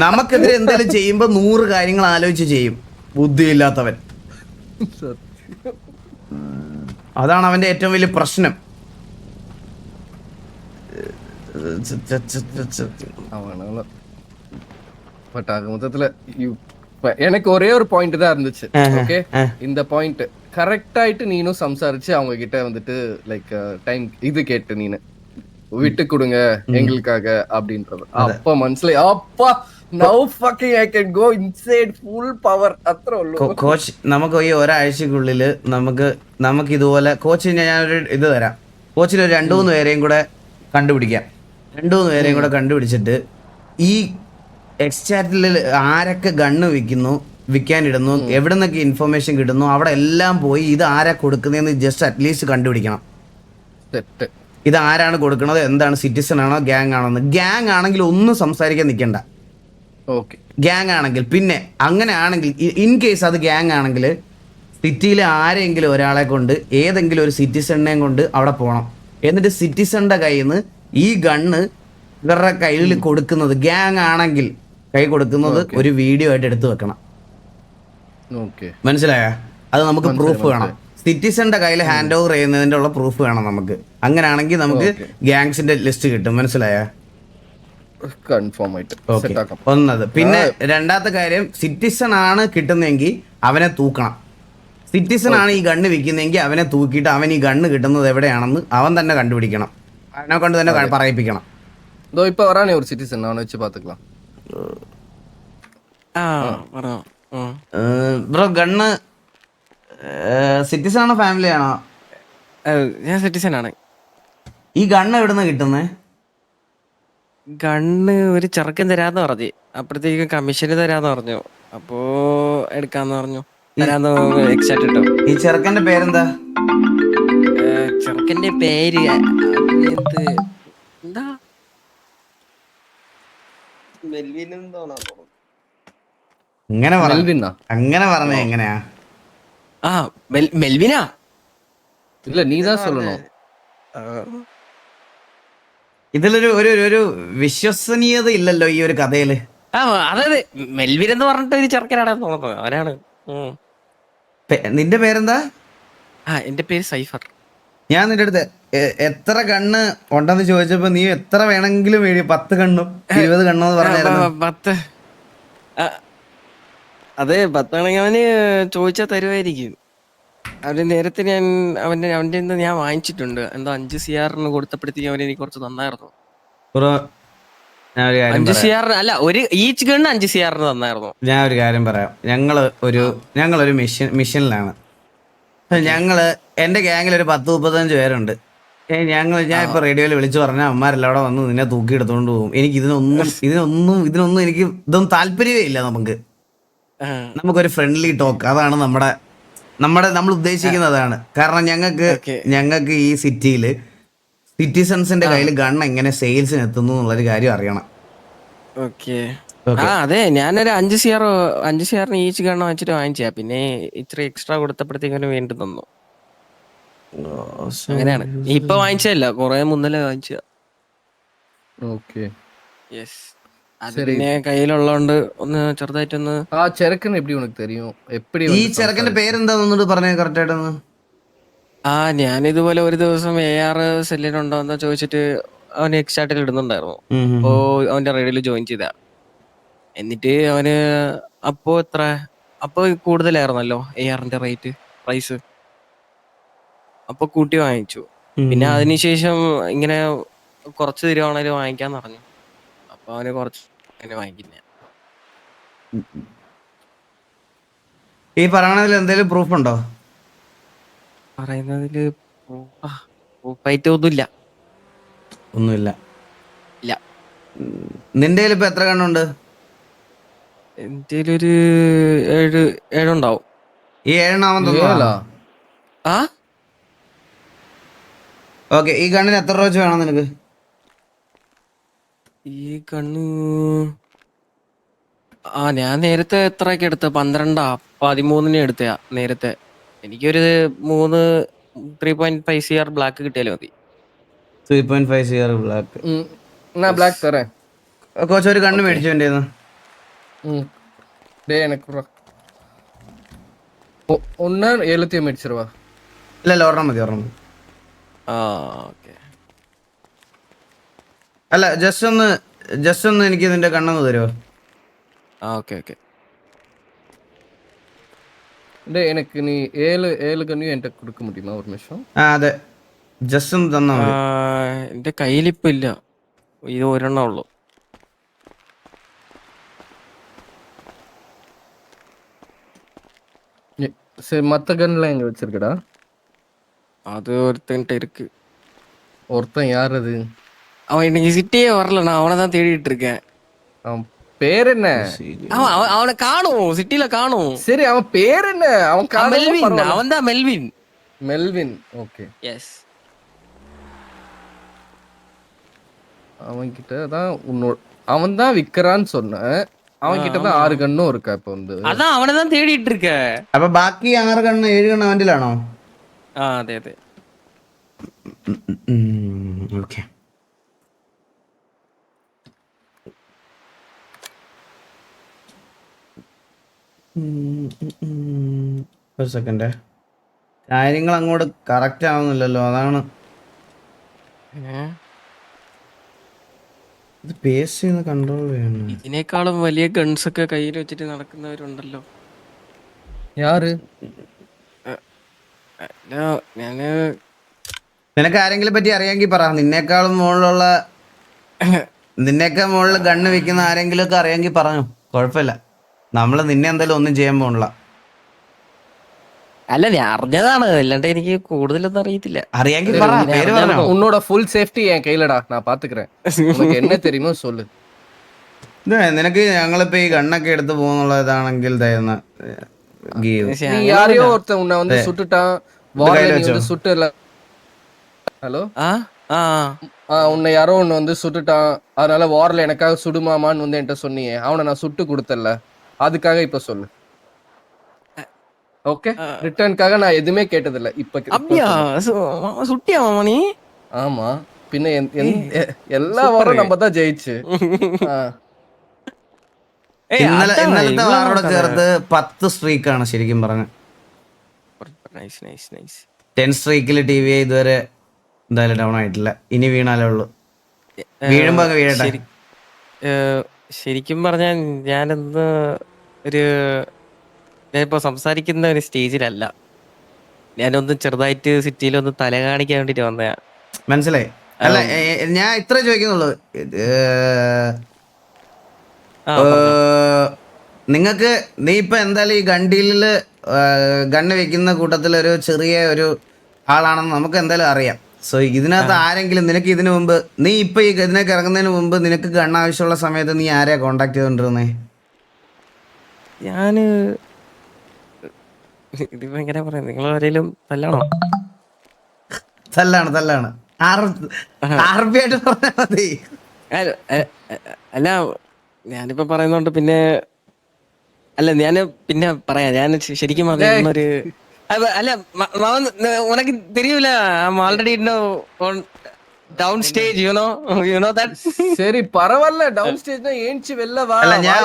നമുക്കെതിരെ എന്തെങ്കിലും ചെയ്യുമ്പോ 100 കാര്യങ്ങൾ ആലോചിച്ച് ചെയ്യും ബുദ്ധി ഇല്ലാത്തവൻ. അതാണ് അവന്റെ ഏറ്റവും വലിയ പ്രശ്നം. மொத்தத்துல எனக்கு ஒரே ஒரு பாயிண்ட் தான் இருந்துச்சு. ஓகே, இந்த பாயிண்ட் கரெக்ட் ஆயிட்டு நீனும் சம்சாரிச்சு அவங்க கிட்ட வந்துட்டு லைக் டைம் இது கேட்டு நீனு விட்டு கொடுங்க எங்களுக்காக அப்படின்றது. அப்ப മനസ്സിലായി அப்பா now fucking I can go inside full power. അത്രേ ഉള്ളൂ കോച്ച്. നമുക്ക് ഈ ഒരാഴ്ചക്കുള്ളിൽ നമുക്ക് ഇതുപോലെ കോച്ചിന് ഞാനൊരു ഇത് തരാം. കോച്ചിന് ഒരു 2-3 പേരെയും കൂടെ കണ്ടുപിടിക്കാം. 2-3 പേരെയും കൂടെ കണ്ടുപിടിച്ചിട്ട് ഈ എക്സ്ചാറ്റിൽ ആരൊക്കെ ഗണ്ണ് വിൽക്കാനിടുന്നു, എവിടെ നിന്നൊക്കെ ഇൻഫർമേഷൻ കിട്ടുന്നു, അവിടെ എല്ലാം പോയി ഇത് ആരാ കൊടുക്കുന്നതെന്ന് ജസ്റ്റ് അറ്റ്ലീസ്റ്റ് കണ്ടുപിടിക്കണം. ഇത് ആരാണ് കൊടുക്കുന്നത്, എന്താണ്, സിറ്റിസൺ ആണോ ഗ്യാങ് ആണോന്ന്. ഗ്യാങ് ആണെങ്കിൽ ഒന്നും സംസാരിക്കാൻ നിൽക്കണ്ട. ഓക്കെ, ഗ്യാങ് ആണെങ്കിൽ പിന്നെ അങ്ങനെ ആണെങ്കിൽ ഇൻ കേസ് അത് ഗ്യാങ് ആണെങ്കിൽ സിറ്റിയിലെ ആരെങ്കിലും ഒരാളെ കൊണ്ട് ഏതെങ്കിലും ഒരു സിറ്റിസണിനെയും കൊണ്ട് അവിടെ പോകണം. എന്നിട്ട് സിറ്റിസണിന്റെ കയ്യിൽ നിന്ന് ഈ ഗണ്ണ് ഇവരുടെ കയ്യിൽ കൊടുക്കുന്നത്, ഗ്യാങ് ആണെങ്കിൽ കൈ കൊടുക്കുന്നത് ഒരു വീഡിയോ ആയിട്ട് എടുത്തു വെക്കണം. മനസ്സിലായ? അത് നമുക്ക് പ്രൂഫ് വേണം. സിറ്റിസന്റെ കയ്യിൽ ഹാൻഡ് ഓവർ ചെയ്യുന്നതിന്റെ ഉള്ള പ്രൂഫ് വേണം നമുക്ക്. അങ്ങനെയാണെങ്കിൽ നമുക്ക് ഗ്യാങ്സിന്റെ ലിസ്റ്റ് കിട്ടും. മനസ്സിലായ? കൺഫേം ആയിട്ട് സെറ്റ് ആക്കാം. ഒന്നത്. പിന്നെ രണ്ടാമത്തെ കാര്യം, സിറ്റിസൺ ആണ് കിട്ടുന്നതെങ്കിൽ അവനെ തൂക്കണം. സിറ്റിസൺ ആണ് ഈ ഗണ്ണ് വിൽക്കുന്നതെങ്കിൽ അവനെ തൂക്കിയിട്ട് അവൻ ഈ ഗണ്ണ് കിട്ടുന്നത് എവിടെയാണെന്ന് അവൻ തന്നെ കണ്ടുപിടിക്കണം. അവനെ കൊണ്ട് തന്നെ പറയിപ്പിക്കണം. ഇപ്പൊ വരാനേ ഒരു സിറ്റിസൺ അവനെ വെച്ച് പാത്തുக்கலாம். ബ്രോ ഗണ്ണ് സിറ്റിസൺ ആണോ ഫാമിലി ആണോ? ഞാൻ സിറ്റിസൺ ആണ്. ഈ ഗണ്ണ് എവിടുന്ന് കിട്ടുന്നേ? ഗണ്ണ് ഒരു ചെറുക്കൻ തരാന്ന് പറഞ്ഞു. അപ്പഴത്തേക്കും കമ്മീഷന് തരാന്ന് പറഞ്ഞു. അപ്പോ എടുക്കാന്ന് പറഞ്ഞു. തരാന്ന് എക്സാക്ട് കിട്ടും. ഈ ചെറുക്കന്റെ പേരെന്താ? ചെറുക്കന്റെ പേര് എന്താ? അങ്ങനെ പറഞ്ഞ എങ്ങനെയാ? ആ മെൽവിനാ. ഇല്ല നീതാ சொல்லணும். ഇതിലൊരു ഒരു ഒരു വിശ്വസനീയത ഇല്ലല്ലോ ഈ ഒരു കഥയില്. അതെ മെൽവിൻ എന്ന് പറഞ്ഞിട്ട് ഒരു ചെറുക്കനാണെന്ന് തോന്നുന്നത്. അവനാണ്. നിന്റെ പേരെന്താ? എന്റെ പേര് സൈഫർ. ഞാൻ നിന്റെ അടുത്ത് എത്ര കണ്ണ് ഉണ്ടെന്ന് ചോദിച്ചപ്പോ നീ എത്ര വേണമെങ്കിലും 10 കണ്ണും 20 കണ്ണും എന്ന് പറഞ്ഞായിരുന്നു. 10. അതെ 10 ആണെങ്കിൽ അവന് ചോദിച്ചാൽ തരുമായിരിക്കും. അവന് നേരത്തെ അവന്റെ ഞാൻ വാങ്ങിച്ചിട്ടുണ്ട്. എന്തോ 5 CR കൊടുത്തപ്പോഴത്തേക്കും അവന് എനിക്ക് കുറച്ച് തന്നായിരുന്നു. 5 CR അല്ല, ഒരു ഈച്ച് ഗണ്ണ് 5 CR തന്നായിരുന്നു. ഞാൻ ഒരു കാര്യം പറയാം. ഞങ്ങളൊരു മിഷനിലാണ്. എന്റെ ഗ്യാങ്ങിൽ ഒരു 10-35 പേരുണ്ട്. ഞാൻ ഇപ്പൊ റേഡിയോയിൽ വിളിച്ചു പറഞ്ഞാൽ അമ്മമാരെല്ലാം അവിടെ വന്ന് നിന്നെ തൂക്കിയെടുത്തോണ്ട് പോകും. എനിക്ക് ഇതിനൊന്നും ഇതൊന്നും താല്പര്യമേ ഇല്ല. നമുക്കൊരു ഫ്രണ്ട്ലി ടോക്ക്, അതാണ് നമ്മൾ ഉദ്ദേശിക്കുന്നതാണ്. കാരണം ഞങ്ങൾക്ക് ഈ സിറ്റിയില് സിറ്റിസൺസിന്റെ കയ്യിൽ ഗൺ എങ്ങനെ സെയിൽസിന് എത്തുന്നു എന്നുള്ളൊരു കാര്യം അറിയണം. അതെ ഞാനൊരു 5 CR ഈച്ച് ഗണ്ണ് വെച്ചിട്ട് വാങ്ങിച്ചാ. പിന്നെ ഇത്ര എക്സ്ട്രാ കൊടുത്തപ്പോഴത്തേക്കും വേണ്ടി തന്നു. അങ്ങനെയാണ്. ഇപ്പൊ വാങ്ങിച്ചല്ല, കൊറേ മുന്നല്ലേ വാങ്ങിച്ച. പിന്നെ കയ്യിലുള്ളോണ്ട് ഒന്ന് ചെറുതായിട്ടൊന്ന്. ആ ചെറുക്കൻ എപ്പടി ഉനക്ക് தெரியும்? ഈ ചെറുക്കന്റെ പേരെന്താന്ന് പറഞ്ഞേ കറക്റ്റ് ആയിട്ടൊന്ന്. ഞാനിതുപോലെ ഒരു ദിവസം AR സെല്ലിനുണ്ടോ എന്ന് ചോദിച്ചിട്ട് അവന് എക്സ്റ്റാർട്ടിൽ ഇടുന്നുണ്ടായിരുന്നു. അപ്പോ അവന്റെ റേഡിയോയിൽ ജോയിൻ ചെയ്ത. എന്നിട്ട് അവന് അപ്പൊ കൂടുതലായിരുന്നല്ലോ ARന്റെ പ്രൈസ്. അപ്പൊ കൂട്ടി വാങ്ങിച്ചു. പിന്നെ അതിനുശേഷം ഇങ്ങനെ കുറച്ച് തരുവാണേലും വാങ്ങിക്കാന്ന് പറഞ്ഞു. അപ്പൊ അവന് കുറച്ച് വാങ്ങിക്കുന്ന. ഈ പറയണതിൽ എന്തെങ്കിലും പ്രൂഫ് ഉണ്ടോ? പറയുന്നതില് പ്രൂഫായിട്ട് ഒന്നുമില്ല. നിന്റെ ഇപ്പൊ എത്ര കണ്ണുണ്ട്? എന്റെ ഒരു 7 ഉണ്ടാവും. ഈ 7 ഓക്കെ. ഈ ഗണ്ണിന് എത്ര രൂപ വേണം നിനക്ക്? ഈ ഗണ്ണ് ഞാൻ നേരത്തെ എത്രയൊക്കെ എടുത്ത? 12-13 എടുത്ത നേരത്തെ. എനിക്കൊരു 3.5 CR ബ്ലാക്ക് കിട്ടിയാലും മതി. 3.5 CR ബ്ലാക്ക്. ബ്ലാക്ക് തരേ കോച്ച് ഒരു കണ്ണ് മേടിച്ചു എന്റെ ഒന്ന് 7 മേടിച്ചിരുവാ. ഇല്ല ഒരെണ്ണം മതി. അല്ല ജസ്റ്റ് ഒന്ന് എനിക്ക് ഇതിന്റെ കണ്ണൊന്ന് തരുമോ? எனக்கு நீ 7 கண்ணையும் என்கிட்ட கொடுக்க முடியுமா? ஒரு நிமிஷம். അതെ ജസ്റ്റ് ഒന്ന് തന്നാ മതി. എന്റെ കയ്യിലിപ്പോ ഇല്ല. ഇത് ഒരെണ്ണം ഉള്ളു. சரி மத்த கன்லாம் எங்க வச்சிருக்கடா? அது ஒருத்தன்ட்ட இருக்கு. ஒருத்தன் யார் அது? அவன் இன்னைக்கு சிட்டியே வரல. நான் அவனை தான் தேடிட்டு இருக்கேன். அவன் பேர் என்ன? அவனை காணும், சிட்டில காணும். சரி அவன் பேர் என்ன? அவன் மெல்வின். அவன் தான் மெல்வின். மெல்வின். ஓகே. எஸ். அவன் கிட்ட தான் அவன் தான் விக்கிறான்னு சொன்னேன். அவன் கிட்ட தான் 6 கண்ணும் இருக்கா இப்போ வந்து. அதான் அவனை தான் தேடிட்டு இருக்க. அப்ப ബാക്കി 6 കണ്ണ് 7 കണ്ണ് അവന്റെലാണോ? അതെ. ഓക്കെ. ഒരു സെക്കൻഡ്. കാര്യങ്ങൾ അങ്ങോട്ട് കറക്റ്റ് ആവുന്നില്ലല്ലോ, അതാണ്. ഇത് പേസ് ചെയ്യുന്ന കൺട്രോൾ ചെയ്യണം. ഇതിനേക്കാളും വലിയ ഗൺസ് ഒക്കെ കയ്യിൽ വെച്ചിട്ട് നടക്കുന്നവരുണ്ടല്ലോ. யாரு? അല്ല ഞാന് നിനക്ക് ആരെങ്കിലും പറ്റി അറിയാമെങ്കിൽ പറ. നിന്നേക്കാൾ മുകളിൽ ഗണ്ണ് വെക്കുന്ന ആരെങ്കിലും ഒക്കെ അറിയാമെങ്കിൽ പറഞ്ഞു, കുഴപ്പമില്ല. നമ്മള് നിന്നെ എന്തായാലും ഒന്നും ചെയ്യാൻ പോണില്ല. അല്ല ഞാൻ അറിഞ്ഞതാണ്, അല്ലാണ്ട് എനിക്ക് കൂടുതലൊന്നും അറിയത്തില്ല. അറിയാമെങ്കിൽ പറ, പേര് പറഞ്ഞോ. உன்னோட ஃபுல் சேஃப்டி என் கையிலடா, நான் பாத்துக்கிறேன். உனக்கு என்ன தெரியுமோ சொல்லு. ഇത് നിനക്ക് ഞങ്ങളിപ്പോ ഈ ഗണ്ണൊക്കെ എടുത്ത് പോകുന്നുള്ളതാണെങ്കിൽ തരുന്ന ഗീവ്. പക്ഷെ நீ അങ്ങനെ யாரையோ ஒருத்தன் உன்னை வந்து சுட்டுட்டான், வார்ல நீ வந்து சுட்டுல. ஹலோ, ആ ആ உன்னை யாரோ ஒன்னு வந்து சுட்டுட்டான், அதனால வார்ல எனக்காக சுடுமாமான்னு வந்து என்கிட்ட சொன்னியே, அவனை நான் சுட்டு கொடுத்தல, அதுக்காக இப்ப சொல்லு. ஓகே, ரிட்டர்னுக்காக நான் எதுவுமே கேட்டதில்ல இப்ப. அப்படியா? சுட்டியா மாமா நீ? ஆமா, பின்ன எல்லா வாரம் நம்ம தான் ஜெயிச்சு. ഇന്നലത്തെ വാറോടെ ചേർത്ത് 10 സ്ട്രീക്കാണ് ശരിക്കും പറഞ്ഞ. 10 സ്ട്രീക്കിൽ TV ഇതുവരെ എന്തായാലും ഡൗൺ ആയിട്ടില്ല. ഇനി വീണാലേ ഉള്ളൂ. വീഴുമ്പോ അങ്ങ് വീഴട്ടെ. ശരിക്കും പറഞ്ഞാൽ ഞാനിന്ന് ഞാനിപ്പോ സംസാരിക്കുന്ന ഒരു സ്റ്റേജിലല്ല. ഞാനൊന്ന് ചെറുതായിട്ട് സിറ്റിയിലൊന്ന് തല കാണിക്കാൻ വേണ്ടിട്ട് വന്നയാ. മനസ്സിലായി? അല്ല, ഞാൻ ഇത്ര ചോദിക്കുന്നുള്ളൂ. നിങ്ങൾക്ക് നീ ഇപ്പൊ എന്തായാലും ഈ ഗണ്ടീലില് ഗണ്ണ് വെക്കുന്ന കൂട്ടത്തിൽ ഒരു ചെറിയ ഒരു ആളാണെന്ന് നമുക്ക് എന്തായാലും അറിയാം. സോ ഇതിനകത്ത് ആരെങ്കിലും നിനക്ക് ഇതിനു മുമ്പ്, നീ ഇപ്പൊ ഈ ഇതിനൊക്കെ ഇറങ്ങുന്നതിന് മുമ്പ് നിനക്ക് ഗണ്ണ് ആവശ്യമുള്ള സമയത്ത് നീ ആരെയാ കോണ്ടാക്ട് ചെയ്തോണ്ടിരുന്നേ? ഞാന് ഇതിപ്പോ എങ്ങനെ പറയാം, നിങ്ങൾ ആരെങ്കിലും തല്ലാണോ? തല്ലാണ് ആർപ്പിയായിട്ട് പറഞ്ഞാൽ മതി. അല്ല ഞാനിപ്പോ പറയുന്നോണ്ട് പിന്നെ അല്ല ഞാന് പിന്നെ പറയാം. ഞാൻ ശരിക്കും പറഞ്ഞൊരു അല്ല ഉനക്ക് തെരിയൂല, already down stage you know that. சரி பரவாயில்ல, டவுன் ஸ்டேஜ்னா ஏஞ்சி வெளில வா. അല്ല ഞാൻ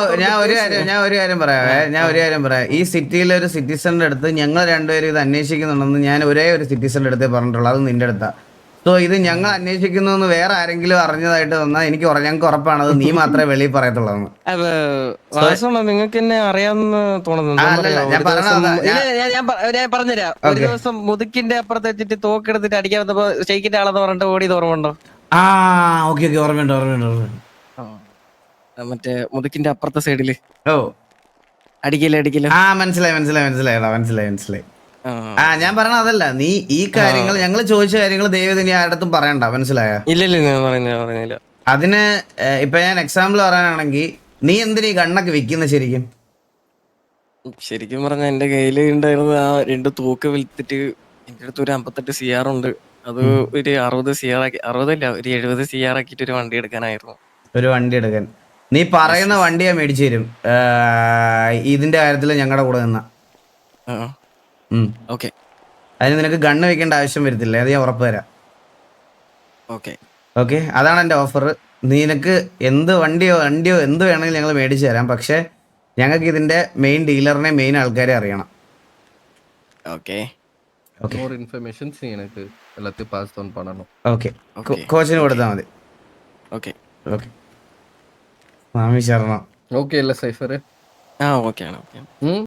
ഒരു കാര്യം പറയാം. ഈ സിറ്റിയിലെ ഒരു സിറ്റിസന്റെ അടുത്ത് ഞങ്ങൾ രണ്ടുപേരും ഇത് അന്വേഷിക്കുന്നുണ്ടെന്ന് ഞാൻ ഒരേ ഒരു സിറ്റിസന്റെ അടുത്തേ പറഞ്ഞിട്ടുള്ളൂ, അത് നിന്റെ അടുത്താ. സോ ഇത് ഞങ്ങൾ അന്വേഷിക്കുന്നു എന്ന് വേറെ ആരെങ്കിലും അറിഞ്ഞതായിട്ട് വന്നാൽ ഞങ്ങൾക്ക് ഉറപ്പാണ് അത് നീ മാത്രമേ വെളിയിൽ പറയത്തുള്ളൂ. നിങ്ങൾക്ക് എന്നെ അറിയാമെന്ന് തോന്നുന്നു. ഞാൻ പറഞ്ഞുതരാം. ഒരു ദിവസം മുതുക്കിന്റെ അപ്പുറത്ത് വെച്ചിട്ട് തോക്കെടുത്തിട്ട് അടിക്കാൻ വന്നപ്പോ ഷെയ്ക്കിന്റെ ആളെന്ന് പറഞ്ഞിട്ട് ഓടിയത് ഓർമ്മയുണ്ടോ? ഓക്കെ ഓർമ്മയുണ്ട്. മറ്റേ മുതുക്കിന്റെ അപ്പുറത്തെ സൈഡില് ഓ അടിക്കല്. മനസ്സിലായി. ഞാൻ പറഞ്ഞ അതല്ല, നീ ഈ കാര്യങ്ങൾ ഞങ്ങൾ ചോദിച്ച കാര്യങ്ങൾ ദൈവം നീ ആരുടെടുത്തും പറയണ്ട, മനസ്സിലായ? ഇല്ല. അതിന് ഇപ്പൊ ഞാൻ എക്സാമ്പിൾ പറയാനാണെങ്കിൽ നീ എന്തിനാ ഈ ഗണ്ണൊക്കെ വെക്കുന്നത് ശരിക്കും പറഞ്ഞ എന്റെ കയ്യില് ഉണ്ടായിരുന്ന ആ 2 തൂക്ക് വിൽത്തിട്ട് എന്റെ അടുത്ത് ഒരു 58 CR ഉണ്ട്. അത് ഒരു 60 CR ആക്കി, 60 ഒരു 70 CR ആക്കിട്ട് ഒരു വണ്ടി എടുക്കാനായിരുന്നു. ഒരു വണ്ടി എടുക്കാൻ നീ പറയുന്ന വണ്ടി ഞാൻ മേടിച്ചു തരും ഇതിന്റെ കാര്യത്തിൽ ഞങ്ങളുടെ കൂടെ നിന്ന. ഓക്കെ, അതിന് നിനക്ക് ഗണ്ണ് വെക്കേണ്ട ആവശ്യം വരത്തില്ല, അത് ഞാൻ ഉറപ്പ് തരാം. ഓക്കെ, അതാണ് എൻ്റെ ഓഫർ. നിനക്ക് എന്ത് വണ്ടിയോ എന്ത് വേണമെങ്കിലും ഞങ്ങൾ മേടിച്ചു തരാം. പക്ഷെ ഞങ്ങൾക്ക് ഇതിന്റെ മെയിൻ ഡീലറിനെ, മെയിൻ ആൾക്കാരെ അറിയണം. more informations நீ எனக்கு எல்லாத்தையும் பாஸ் டவுன் பண்ணனும். ഓക്കെ, കോച്ചിന് കൊടുത്താൽ മതി. ഓക്കെ സ്വാമി ശരണം. ஓகே இல்ல சைஃபர்? ഓക്കെ ആണ്.